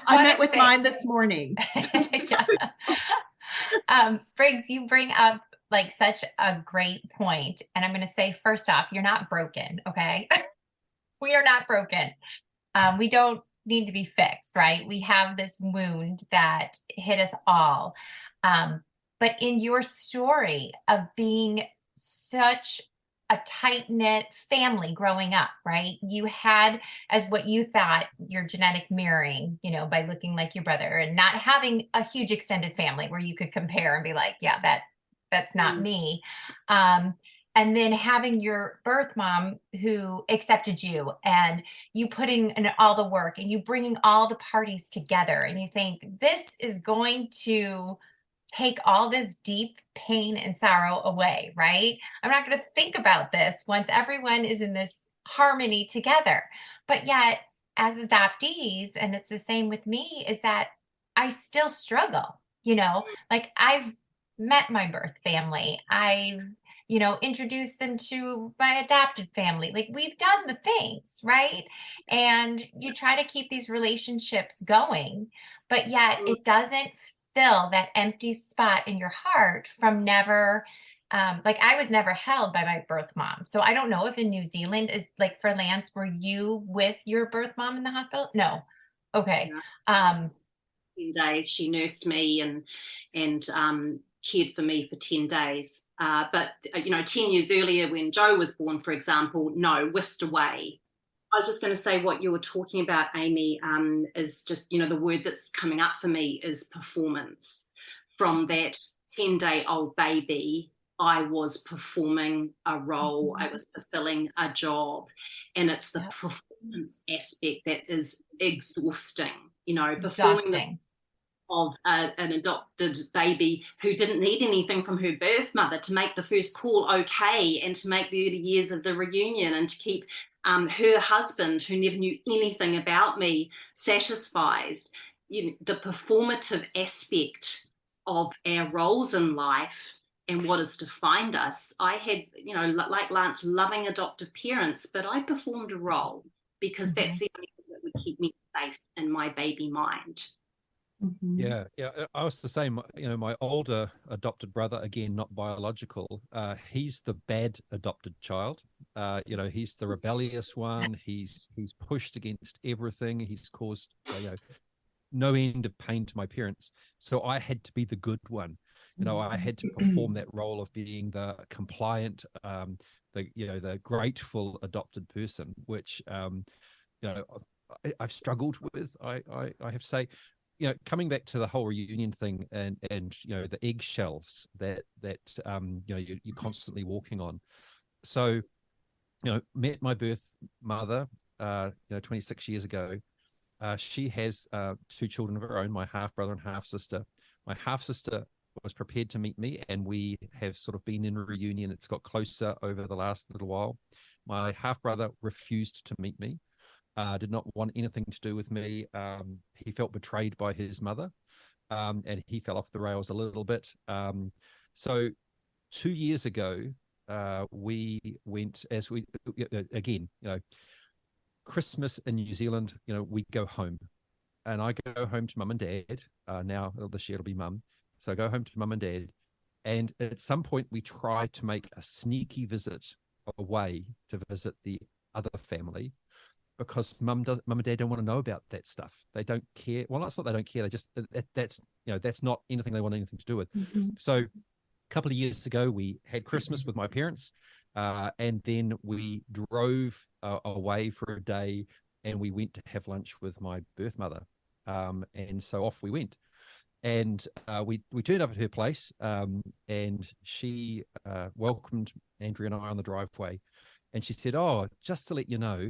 [SPEAKER 3] I met with mine this morning.
[SPEAKER 4] Briggs, you bring up like such a great point. And I'm going to say, first off, you're not broken. Okay. We are not broken. We don't need to be fixed, right? We have this wound that hit us all. But in your story of being such a tight-knit family growing up, right? You had, as what you thought, your genetic mirroring, by looking like your brother, and not having a huge extended family where you could compare and be like, yeah, that's not me. And then having your birth mom who accepted you, and you putting in all the work, and you bringing all the parties together, and you think this is going to take all this deep pain and sorrow away, right? I'm not going to think about this once everyone is in this harmony together. But yet, as adoptees, and it's the same with me, is that I still struggle, like I've met my birth family. I've, introduced them to my adopted family. Like we've done the things, right? And you try to keep these relationships going, but yet it doesn't fill that empty spot in your heart from never, like I was never held by my birth mom. So I don't know if in New Zealand is like, for Lance, were you with your birth mom in the hospital? No. Okay.
[SPEAKER 5] 10 days she nursed me and cared for me for 10 days. But 10 years earlier when Jo was born, for example, no, whisked away. I was just going to say what you were talking about, Amy, is just, the word that's coming up for me is performance. From that 10-day-old baby I was performing a role, I was fulfilling a job, and it's the performance aspect that is exhausting. Performing the of an adopted baby who didn't need anything from her birth mother to make the first call okay, and to make the early years of the reunion, and to keep her husband, who never knew anything about me, satisfied. The performative aspect of our roles in life and what has defined us. I had, like Lance, loving adoptive parents, but I performed a role because that's the only thing that would keep me safe in my baby mind.
[SPEAKER 6] Yeah, I was the same. My older adopted brother, again, not biological, he's the bad adopted child. He's the rebellious one. He's pushed against everything. He's caused no end of pain to my parents. So I had to be the good one. I had to perform that role of being the compliant, the grateful adopted person, which I've struggled with. I have to say. Coming back to the whole reunion thing, and the eggshells that you're constantly walking on. So, met my birth mother, 26 years ago. She has 2 children of her own, my half brother and half sister. My half sister was prepared to meet me, and we have sort of been in a reunion. It's got closer over the last little while. My half brother refused to meet me. Did not want anything to do with me. He felt betrayed by his mother, and he fell off the rails a little bit. So 2 years ago, we went, as we, again, Christmas in New Zealand, we go home. And I go home to mum and dad. Now, this year it'll be mum. So I go home to mum and dad. And at some point, we try to make a sneaky visit away to visit the other family, because mum and dad don't want to know about that stuff. They don't care. Well, it's not they don't care. They just, that's not anything they want anything to do with. So a couple of years ago, we had Christmas with my parents, and then we drove away for a day, and we went to have lunch with my birth mother. And so off we went. And we turned up at her place, and she welcomed Andrea and I on the driveway. And she said, "Oh, just to let you know,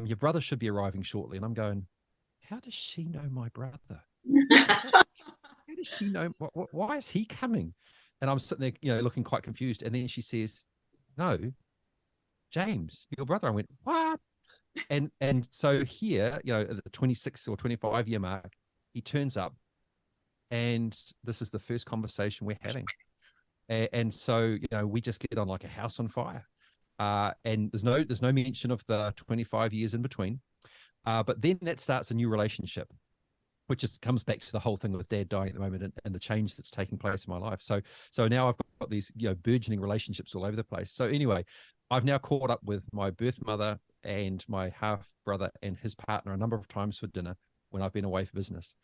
[SPEAKER 6] your brother should be arriving shortly." And I'm going, how does she know my brother? How does she know? Why is he coming? And I'm sitting there, looking quite confused. And then she says, "No, James, your brother." I went, "What?" And so here, at the 26 or 25 year mark, he turns up, and this is the first conversation we're having. And so, we just get on like a house on fire. And there's no mention of the 25 years in between. But then that starts a new relationship, which comes back to the whole thing with dad dying at the moment, and the change that's taking place in my life. So now I've got these, burgeoning relationships all over the place. So anyway, I've now caught up with my birth mother and my half brother and his partner a number of times for dinner when I've been away for business.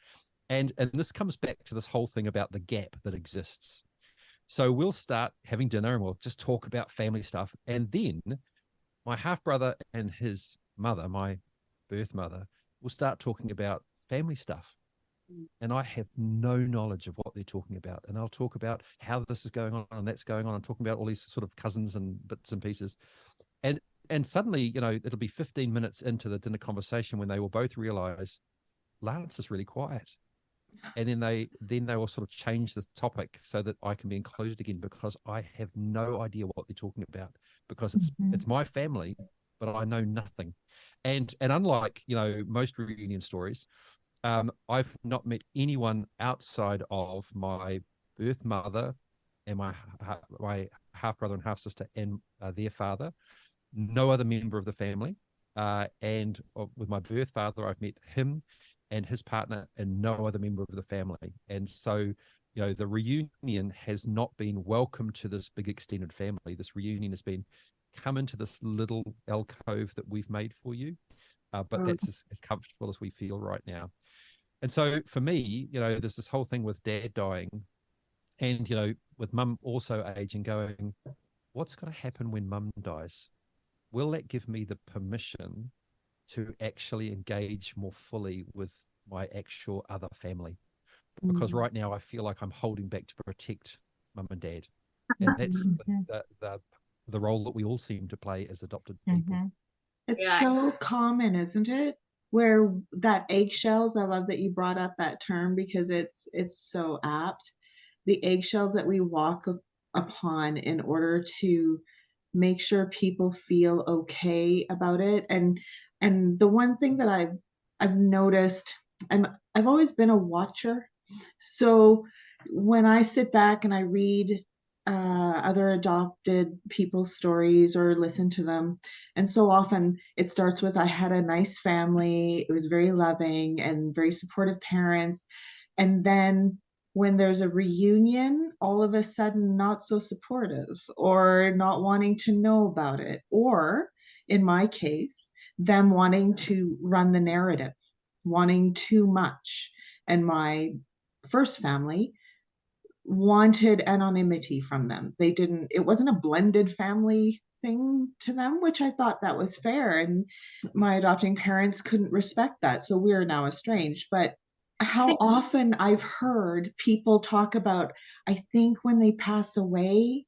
[SPEAKER 6] And this comes back to this whole thing about the gap that exists. So we'll start having dinner and we'll just talk about family stuff. And then my half brother and his mother, my birth mother, will start talking about family stuff. And I have no knowledge of what they're talking about. And they'll talk about how this is going on and that's going on, and talking about all these sort of cousins and bits and pieces. And suddenly, it'll be 15 minutes into the dinner conversation when they will both realize Lance is really quiet. And then they will sort of change the topic so that I can be included again, because I have no idea what they're talking about, because it's my family, but I know nothing. And unlike, most reunion stories, I've not met anyone outside of my birth mother and my half brother and half sister and their father. No other member of the family. And with my birth father, I've met him and his partner and no other member of the family. And so, the reunion has not been welcome to this big extended family. This reunion has been, come into this little alcove that we've made for you. But that's as comfortable as we feel right now. And so for me, there's this whole thing with dad dying and, with mum also aging, going, what's going to happen when mum dies? Will that give me the permission to actually engage more fully with my actual other family? Because right now I feel like I'm holding back to protect mum and dad. And that's the role that we all seem to play as adopted people.
[SPEAKER 3] It's
[SPEAKER 5] Yeah.
[SPEAKER 3] so common, isn't it? Where that eggshells, I love that you brought up that term because it's so apt. The eggshells that we walk upon in order to make sure people feel okay about it. And the one thing that I've noticed, I've always been a watcher. So when I sit back and I read other adopted people's stories or listen to them, and so often it starts with, I had a nice family, it was very loving and very supportive parents. And then when there's a reunion, all of a sudden not so supportive or not wanting to know about it. Or in my case, them wanting to run the narrative, wanting too much. And my first family wanted anonymity from them. It wasn't a blended family thing to them, which I thought that was fair. And my adopting parents couldn't respect that. So we're now estranged. But how often I've heard people talk about, I think when they pass away,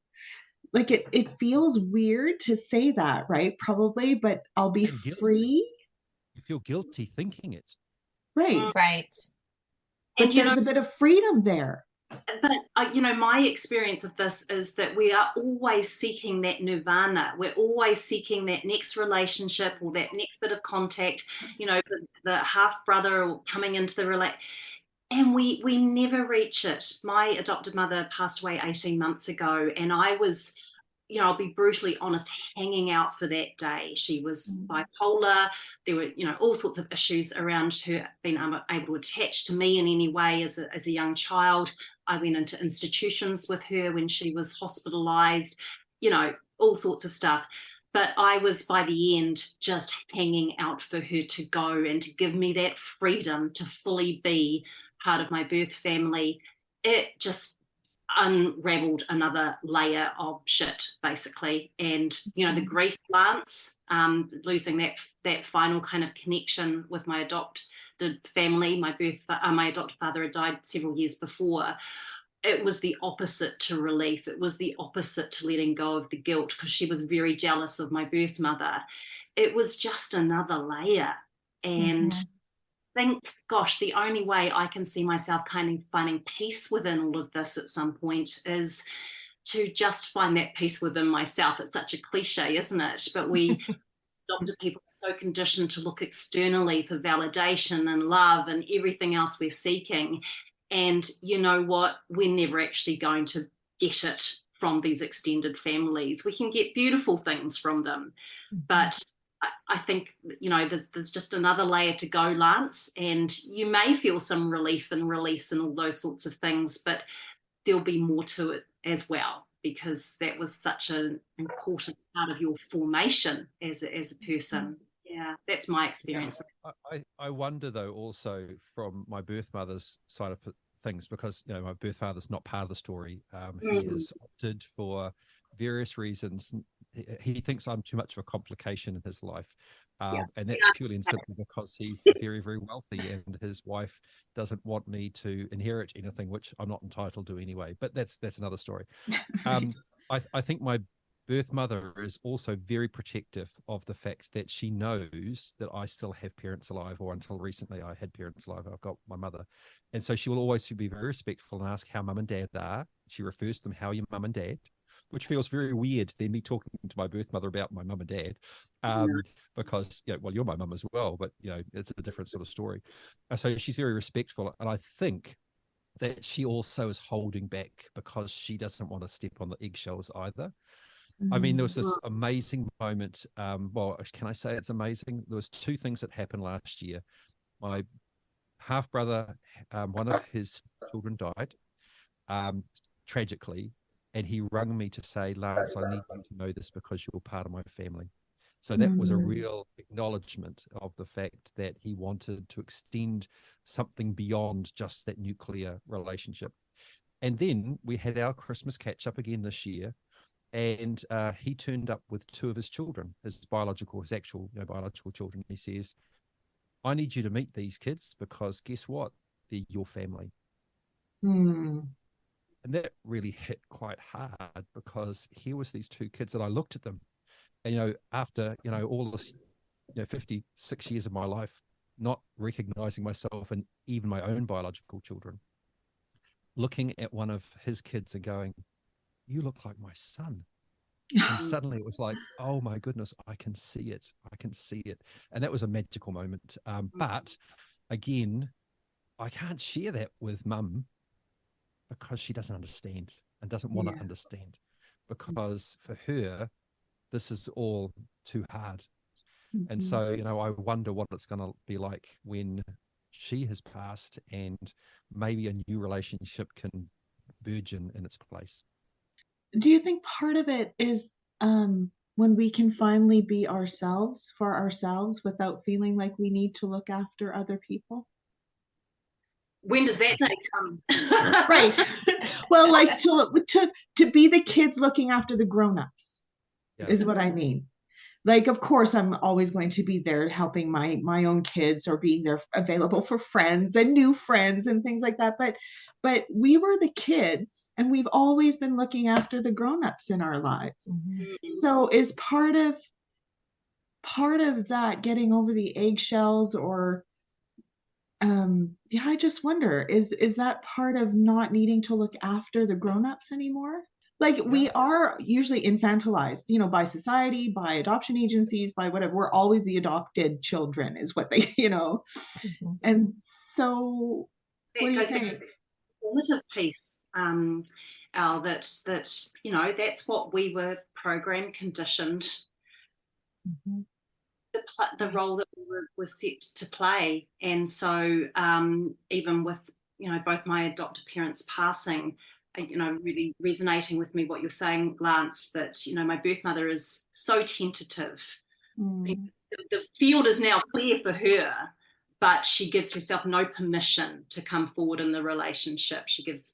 [SPEAKER 3] like it feels weird to say that, right? Probably, but I'll be
[SPEAKER 6] And guilt.
[SPEAKER 3] free.
[SPEAKER 6] You feel guilty thinking it.
[SPEAKER 3] Right.
[SPEAKER 4] Right.
[SPEAKER 3] But
[SPEAKER 5] And, you
[SPEAKER 3] there's
[SPEAKER 5] know,
[SPEAKER 3] a bit of freedom there.
[SPEAKER 5] but my experience of this is that we are always seeking that nirvana. We're always seeking that next relationship or that next bit of contact, the half brother coming into the relationship. And we never reach it. My adopted mother passed away 18 months ago, and I was, I'll be brutally honest, hanging out for that day. She was bipolar. There were, all sorts of issues around her being able to attach to me in any way as a young child. I went into institutions with her when she was hospitalized, all sorts of stuff. But I was, by the end, just hanging out for her to go and to give me that freedom to fully be part of my birth family. It just unraveled another layer of shit, basically. And the grief, Lance, losing that final kind of connection with my adopted family. My adopted father had died several years before. It was the opposite to relief. It was the opposite to letting go of the guilt, because she was very jealous of my birth mother. It was just another layer. And think, gosh, the only way I can see myself kind of finding peace within all of this at some point is to just find that peace within myself. It's such a cliche, isn't it? But we adopted people are so conditioned to look externally for validation and love and everything else we're seeking. And you know what? We're never actually going to get it from these extended families. We can get beautiful things from them, but I think, there's just another layer to go, Lance, and you may feel some relief and release and all those sorts of things, but there'll be more to it as well, because that was such an important part of your formation as a person. Yeah, that's my experience.
[SPEAKER 6] I wonder, though, also from my birth mother's side of things, because my birth father's not part of the story. He has opted for various reasons. He thinks I'm too much of a complication in his life, and that's purely and simply because he's very, very wealthy, and his wife doesn't want me to inherit anything, which I'm not entitled to anyway. But that's another story. I think my birth mother is also very protective of the fact that she knows that I still have parents alive, or until recently I had parents alive. I've got my mother. And so she will always be very respectful and ask how mum and dad are. She refers to them, how your mum and dad, which feels very weird than me talking to my birth mother about my mum and dad, because, you're my mum as well, but, it's a different sort of story. So she's very respectful. And I think that she also is holding back because she doesn't want to step on the eggshells either. I mean, there was this amazing moment. Well, can I say it's amazing? There was two things that happened last year. My half brother, one of his children died, tragically, and he rang me to say, Lance, I need you to know this because you're part of my family. So that was a real acknowledgement of the fact that he wanted to extend something beyond just that nuclear relationship. And then we had our Christmas catch up again this year. And he turned up with two of his children, his actual biological children. He says, I need you to meet these kids because guess what? They're your family. And that really hit quite hard, because here was these two kids that I looked at them, and, after, all this, 56 years of my life, not recognizing myself and even my own biological children, looking at one of his kids and going, you look like my son. And suddenly it was like, oh my goodness, I can see it. I can see it. And that was a magical moment. But again, I can't share that with mum, because she doesn't understand and doesn't want to understand, because for her, this is all too hard. And so, I wonder what it's going to be like when she has passed, and maybe a new relationship can burgeon in its place.
[SPEAKER 3] Do you think part of it is when we can finally be ourselves for ourselves without feeling like we need to look after other people?
[SPEAKER 5] When does that day come?
[SPEAKER 3] Right. Well, like to be the kids looking after the grown-ups is what I mean. Like, of course, I'm always going to be there helping my own kids, or being there available for friends and new friends and things like that. But we were the kids, and we've always been looking after the grown-ups in our lives. So is part of that getting over the eggshells, or I just wonder, is that part of not needing to look after the grown-ups anymore? Like, we are usually infantilized, by society, by adoption agencies, by whatever. We're always the adopted children, is what they, And so, what do you think?
[SPEAKER 5] Formative piece, Elle, that that's what we were programmed, conditioned, the role that we were set to play. And so, even with both my adopted parents passing, really resonating with me what you're saying, Lance, that my birth mother is so tentative. The field is now clear for her, but she gives herself no permission to come forward in the relationship. She gives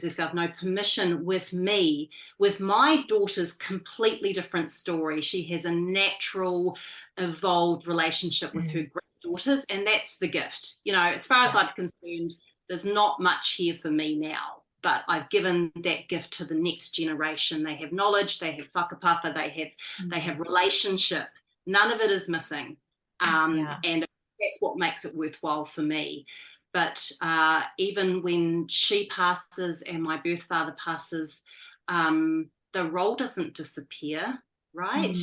[SPEAKER 5] herself no permission with me. With my daughter's completely different story. She has a natural, evolved relationship with her granddaughters, and that's the gift. As far as I'm concerned, there's not much here for me now. But I've given that gift to the next generation. They have knowledge, they have whakapapa, they have relationship. None of it is missing. And that's what makes it worthwhile for me. But even when she passes and my birth father passes, the role doesn't disappear, right?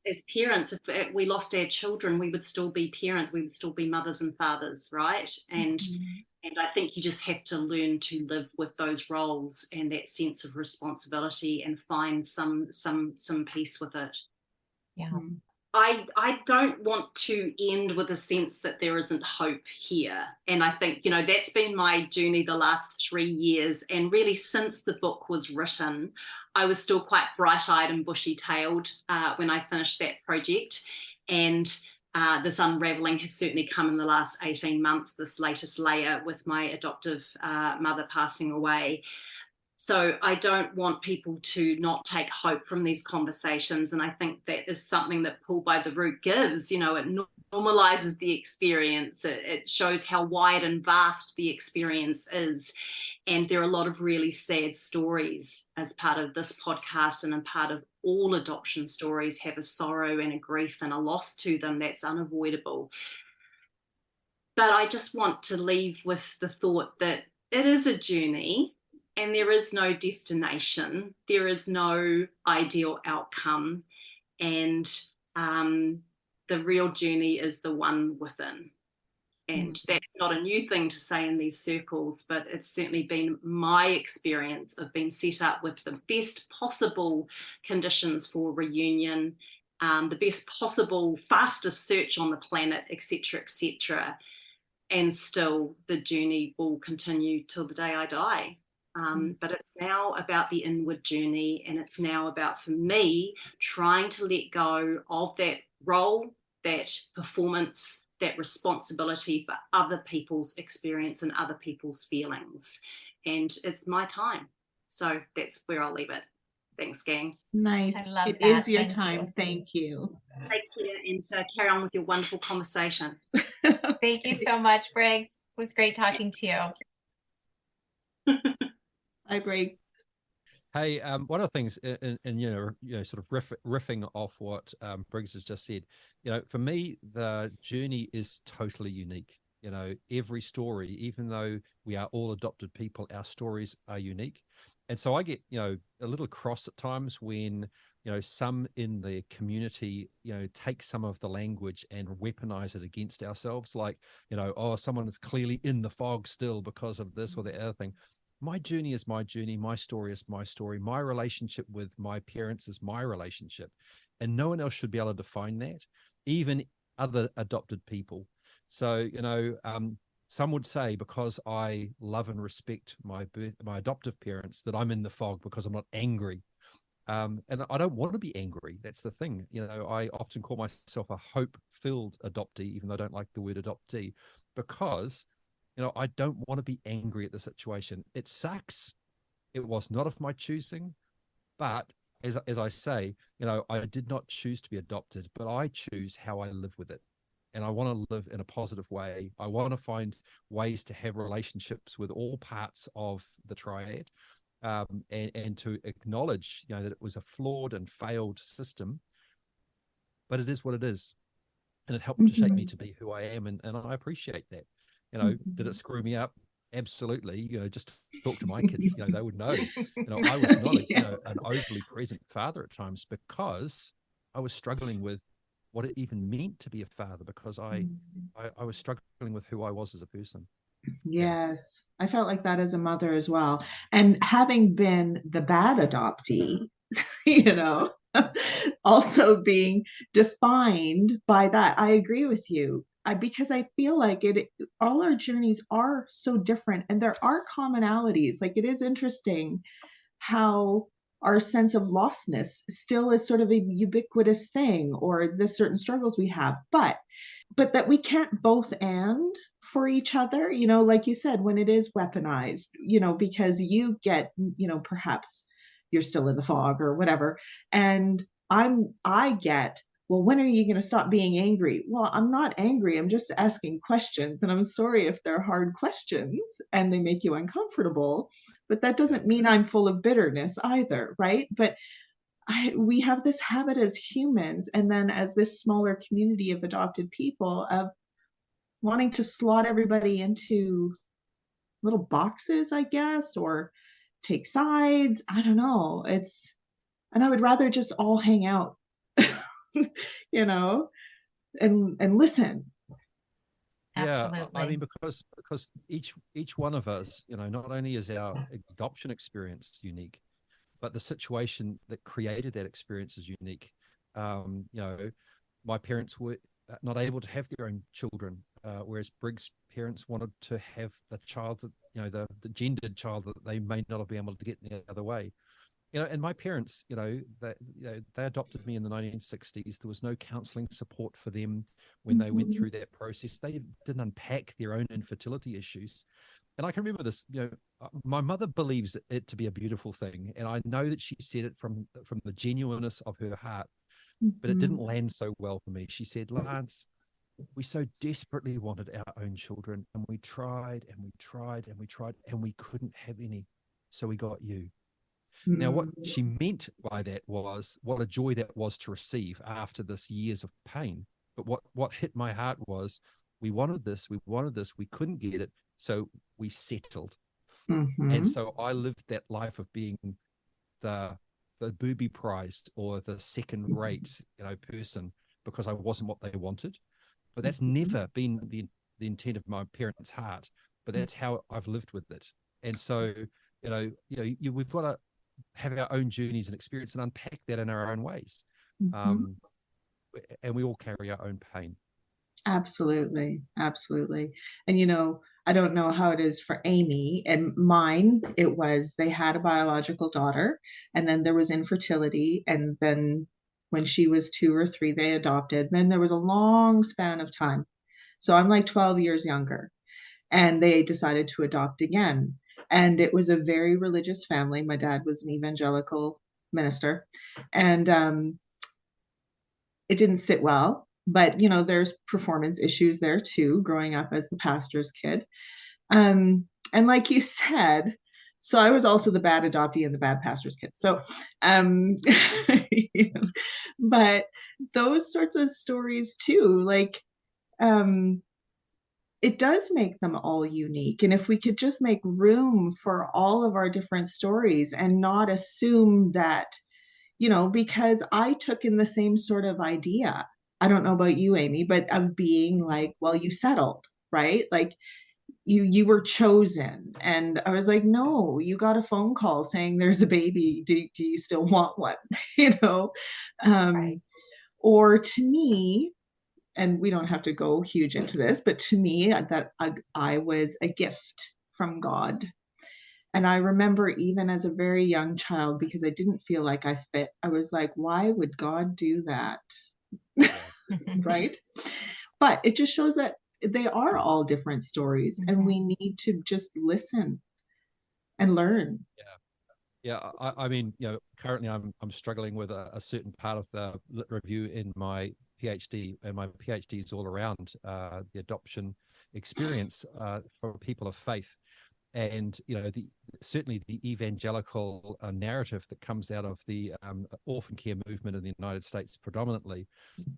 [SPEAKER 5] As parents, if we lost our children, we would still be parents, we would still be mothers and fathers, right? And I think you just have to learn to live with those roles and that sense of responsibility, and find some peace with it. I don't want to end with a sense that there isn't hope here. And I think, that's been my journey the last 3 years. And really, since the book was written, I was still quite bright-eyed and bushy-tailed when I finished that project. And this unraveling has certainly come in the last 18 months, this latest layer with my adoptive mother passing away. So I don't want people to not take hope from these conversations. And I think that is something that Pulled by the Root gives. It normalizes the experience. It shows how wide and vast the experience is. And there are a lot of really sad stories as part of this podcast, and a part of all adoption stories have a sorrow and a grief and a loss to them that's unavoidable. But I just want to leave with the thought that it is a journey, and there is no destination. There is no ideal outcome. And the real journey is the one within. And that's not a new thing to say in these circles, but it's certainly been my experience of being set up with the best possible conditions for reunion, the best possible, fastest search on the planet, etc., etc. And still the journey will continue till the day I die. But it's now about the inward journey, and it's now about, for me, trying to let go of that role, that performance, that responsibility for other people's experience and other people's feelings. And it's my time. So that's where I'll leave it. Thanks, gang.
[SPEAKER 3] Nice.
[SPEAKER 4] I love
[SPEAKER 3] It
[SPEAKER 4] that.
[SPEAKER 3] is your
[SPEAKER 4] Thank
[SPEAKER 3] time.
[SPEAKER 4] you.
[SPEAKER 3] Thank you.
[SPEAKER 5] Take care, and carry on with your wonderful conversation.
[SPEAKER 4] Thank you so much, Briggs. It was great talking to you.
[SPEAKER 3] Hi, Brigs.
[SPEAKER 6] Hey, one of the things, and sort of riffing off what Briggs has just said, for me, the journey is totally unique. Every story, even though we are all adopted people, our stories are unique. And so I get, a little cross at times when, some in the community, take some of the language and weaponize it against ourselves. Like, oh, someone is clearly in the fog still because of this or the other thing. My journey is my journey. My story is my story. My relationship with my parents is my relationship. And no one else should be able to define that, even other adopted people. So, some would say because I love and respect my adoptive parents that I'm in the fog because I'm not angry. And I don't want to be angry. That's the thing. I often call myself a hope-filled adoptee, even though I don't like the word adoptee, because I don't want to be angry at the situation. It sucks. It was not of my choosing, but as I say, I did not choose to be adopted, but I choose how I live with it. And I want to live in a positive way. I want to find ways to have relationships with all parts of the triad, and to acknowledge, that it was a flawed and failed system, but it is what it is. And it helped to shape me to be who I am. And I appreciate that. Did it screw me up? Absolutely. Just talk to my kids, they would know. I was not an overly present father at times because I was struggling with what it even meant to be a father, because I was struggling with who I was as a person.
[SPEAKER 3] Yes, I felt like that as a mother as well. And having been the bad adoptee, also being defined by that, I agree with you. Because I feel like all our journeys are so different, and there are commonalities. Like, it is interesting how our sense of lostness still is sort of a ubiquitous thing, or the certain struggles we have, but that we can't both and for each other, like you said, when it is weaponized, because you get, perhaps you're still in the fog or whatever, and I get, well, when are you going to stop being angry? Well, I'm not angry. I'm just asking questions. And I'm sorry if they're hard questions and they make you uncomfortable, but that doesn't mean I'm full of bitterness either, right? But we have this habit as humans, and then as this smaller community of adopted people, of wanting to slot everybody into little boxes, I guess, or take sides. I don't know. And I would rather just all hang out, and listen.
[SPEAKER 6] Yeah,
[SPEAKER 4] Absolutely.
[SPEAKER 6] I mean, because each one of us, not only is our adoption experience unique, but the situation that created that experience is unique. My parents were not able to have their own children, whereas Briggs' parents wanted to have the child that, the gendered child that they may not have been able to get the other way. And my parents, they adopted me in the 1960s. There was no counseling support for them when they went through that process. They didn't unpack their own infertility issues. And I can remember this, my mother believes it to be a beautiful thing. And I know that she said it from the genuineness of her heart, but it didn't land so well for me. She said, Lance, we so desperately wanted our own children, and we tried and we tried and we tried, and we couldn't have any. So we got you. Now, what she meant by that was what a joy that was to receive after this years of pain. But what hit my heart was, we wanted this, we couldn't get it, so we settled. And so I lived that life of being the booby prized or the second rate, person, because I wasn't what they wanted. But that's never been the intent of my parents' heart. But that's how I've lived with it. And so, we've got to have our own journeys and experience and unpack that in our own ways. And we all carry our own pain.
[SPEAKER 3] Absolutely. And I don't know how it is for Amy, and mine, it was, they had a biological daughter, and then there was infertility, and then when she was 2 or 3 they adopted. Then there was a long span of time, so I'm like 12 years younger, and they decided to adopt again. And it was a very religious family. My dad was an evangelical minister, and it didn't sit well. But there's performance issues there too, growing up as the pastor's kid. And like you said, So I was also the bad adoptee and the bad pastor's kid. So, you know, but those sorts of stories too, like, it does make them all unique. And if we could just make room for all of our different stories and not assume that, you know, because I took in the same sort of idea. I don't know about you, Amy, but of being like, well, you settled, right? Like you were chosen. And I was like, no, you got a phone call saying there's a baby. Do you still want one? You know?
[SPEAKER 4] Right.
[SPEAKER 3] Or to me, and we don't have to go huge into this, but to me, that I was a gift from God. And I remember even as a very young child, because I didn't feel like I fit, I was like, why would God do that? Right? But it just shows that they are all different stories, and we need to just listen and learn.
[SPEAKER 6] Yeah, I mean, you know, currently I'm struggling with a certain part of the lit review in my PhD, and my PhD is all around the adoption experience for people of faith. And you know, certainly the evangelical narrative that comes out of the orphan care movement in the United States predominantly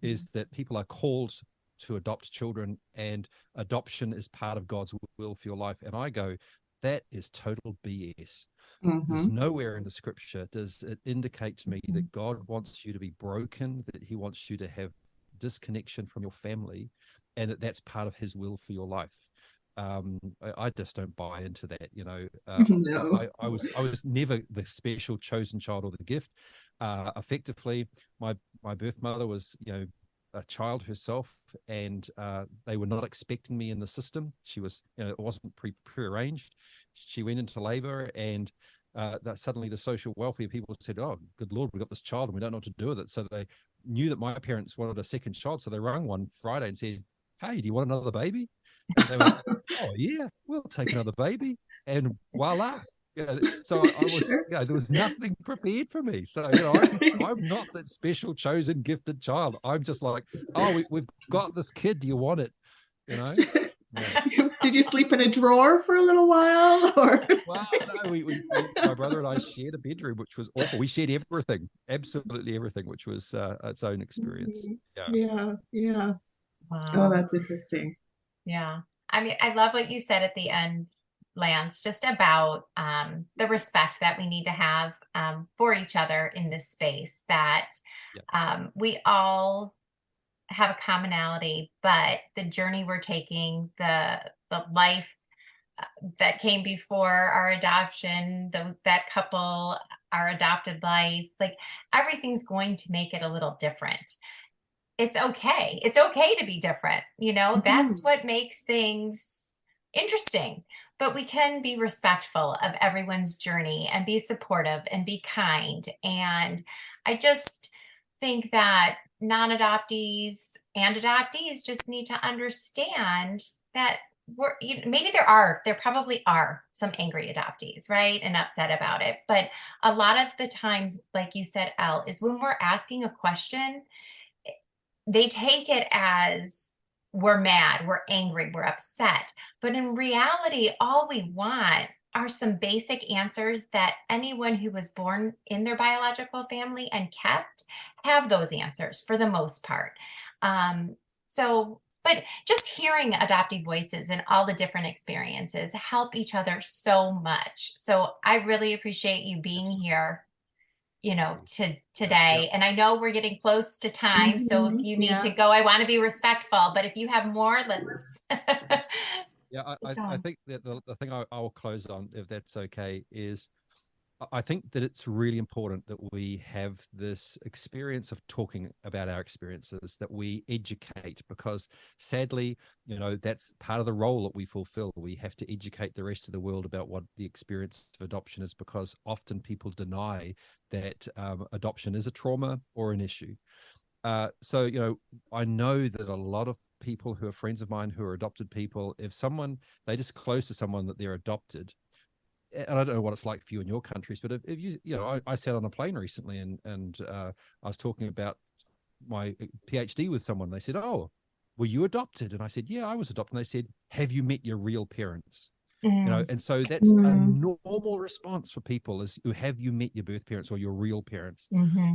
[SPEAKER 6] is that people are called to adopt children, and adoption is part of God's will for your life. And I go, that is total BS. There's nowhere in the scripture does it indicate to me that God wants you to be broken, that he wants you to have disconnection from your family, and that's part of his will for your life. I just don't buy into that, you know.
[SPEAKER 3] No.
[SPEAKER 6] I was never the special chosen child or the gift. Effectively, my birth mother was, you know, a child herself, and they were not expecting me in the system. She was, you know, it wasn't prearranged. She went into labor, and that suddenly the social welfare people said, "Oh, good Lord, we got this child and we don't know what to do with it." So they knew that my parents wanted a second child, so they rang one Friday and said, "Hey, do you want another baby?" And they went, "Oh yeah, we'll take another baby," and voila. You know, so I was, you know, there was nothing prepared for me. So, you know, I'm not that special, chosen, gifted child. I'm just like, oh, we've got this kid. Do you want it? You know? Yeah.
[SPEAKER 3] Did you sleep in a drawer for a little while? Or
[SPEAKER 6] Well, no, my brother and I shared a bedroom, which was awful. We shared everything, absolutely everything, which was its own experience. Yeah.
[SPEAKER 3] Yeah.
[SPEAKER 4] Wow.
[SPEAKER 3] Oh, that's interesting.
[SPEAKER 4] Yeah. I mean, I love what you said at the end, Lance, just about the respect that we need to have for each other in this space, that we all have a commonality, but the journey we're taking, the life that came before our adoption, that couple, our adopted life, like everything's going to make it a little different. It's okay. It's okay to be different. You know, that's what makes things interesting. But we can be respectful of everyone's journey and be supportive and be kind. And I just think that non-adoptees and adoptees just need to understand that maybe there probably are some angry adoptees, right? And upset about it. But a lot of the times, like you said, Elle, is when we're asking a question, they take it as we're mad, we're angry, we're upset. But in reality, all we want are some basic answers that anyone who was born in their biological family and kept have those answers for the most part. But just hearing adoptive voices and all the different experiences help each other so much. So I really appreciate you being here, you know, today. And I know we're getting close to time. So if you need to go, I want to be respectful, but if you have more, let's.
[SPEAKER 6] Yeah, I think that the thing I will close on, if that's okay, is I think that it's really important that we have this experience of talking about our experiences, that we educate, because sadly, you know, that's part of the role that we fulfill. We have to educate the rest of the world about what the experience of adoption is, because often people deny that adoption is a trauma or an issue. So, you know, I know that a lot of people who are friends of mine who are adopted people, if they disclose to someone that they're adopted, and I don't know what it's like for you in your countries, but if you know, I sat on a plane recently and I was talking about my PhD with someone. They said, "Oh, were you adopted?" And I said, "Yeah, I was adopted." And they said, "Have you met your real parents?" And so that's a normal response for people is, have you met your birth parents or your real parents?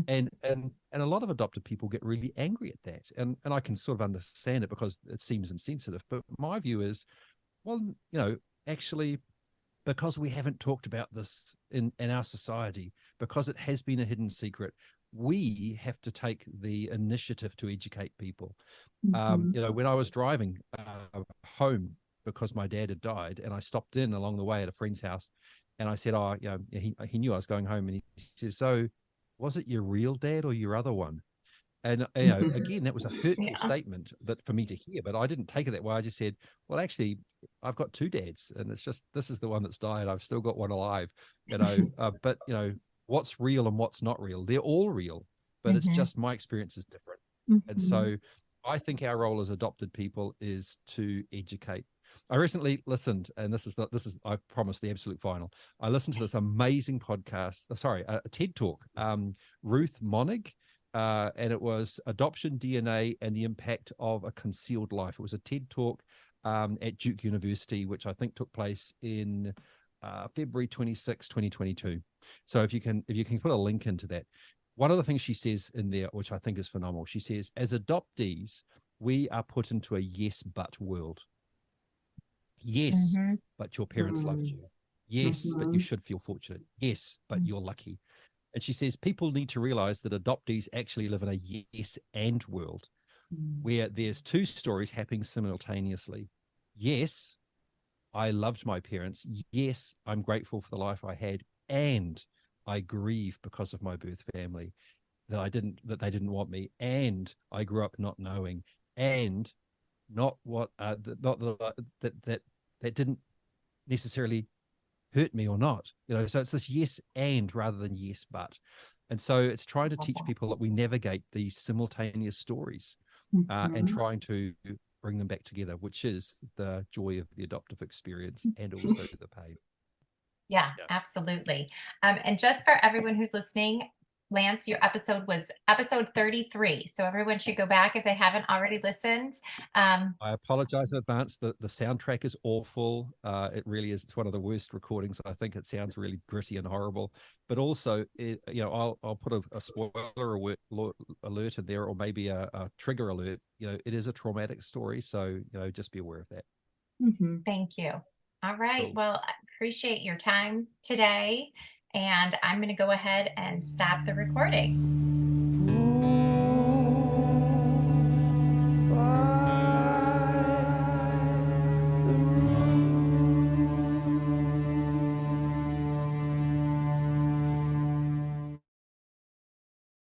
[SPEAKER 6] And a lot of adopted people get really angry at that. And I can sort of understand it because it seems insensitive. But my view is, well, actually, because we haven't talked about this in our society, because it has been a hidden secret, we have to take the initiative to educate people. When I was driving home because my dad had died, and I stopped in along the way at a friend's house, and I said, he knew I was going home, and he says, so was it your real dad or your other one? And again, that was a hurtful statement that for me to hear, but I didn't take it that way. I just said, well, actually, I've got two dads, and it's just, this is the one that's died. I've still got one alive, but what's real and what's not real, they're all real, but it's just my experience is different. And so I think our role as adopted people is to educate. I recently listened, and this is I promise the absolute final. I listened to this amazing podcast, a TED Talk, Ruth Monig, and it was Adoption DNA and the Impact of a Concealed Life. It was a TED Talk at Duke University, which I think took place in February 26, 2022. So if you can put a link into that. One of the things she says in there, which I think is phenomenal, she says, as adoptees, we are put into a yes, but world. Yes, but your parents loved you. Yes, but you should feel fortunate. Yes, but you're lucky. And she says people need to realize that adoptees actually live in a yes and world where there's two stories happening simultaneously. Yes, I loved my parents. Yes, I'm grateful for the life I had. And I grieve because of my birth family that they didn't want me. And I grew up not knowing, and not what that didn't necessarily hurt me or not, so it's this yes and rather than yes but. And so it's trying to teach people that we navigate these simultaneous stories and trying to bring them back together, which is the joy of the adoptive experience and also the pain.
[SPEAKER 4] Yeah, absolutely. And just for everyone who's listening, Lance, your episode was episode 33. So everyone should go back if they haven't already listened.
[SPEAKER 6] I apologize in advance. The soundtrack is awful. It really is. It's one of the worst recordings. I think it sounds really gritty and horrible. But also, I'll put a spoiler alert in there, or maybe a trigger alert. It is a traumatic story. So, just be aware of that.
[SPEAKER 4] Thank you. All right.
[SPEAKER 6] Cool.
[SPEAKER 4] Well, I appreciate your time today. And I'm going to go ahead and stop the recording.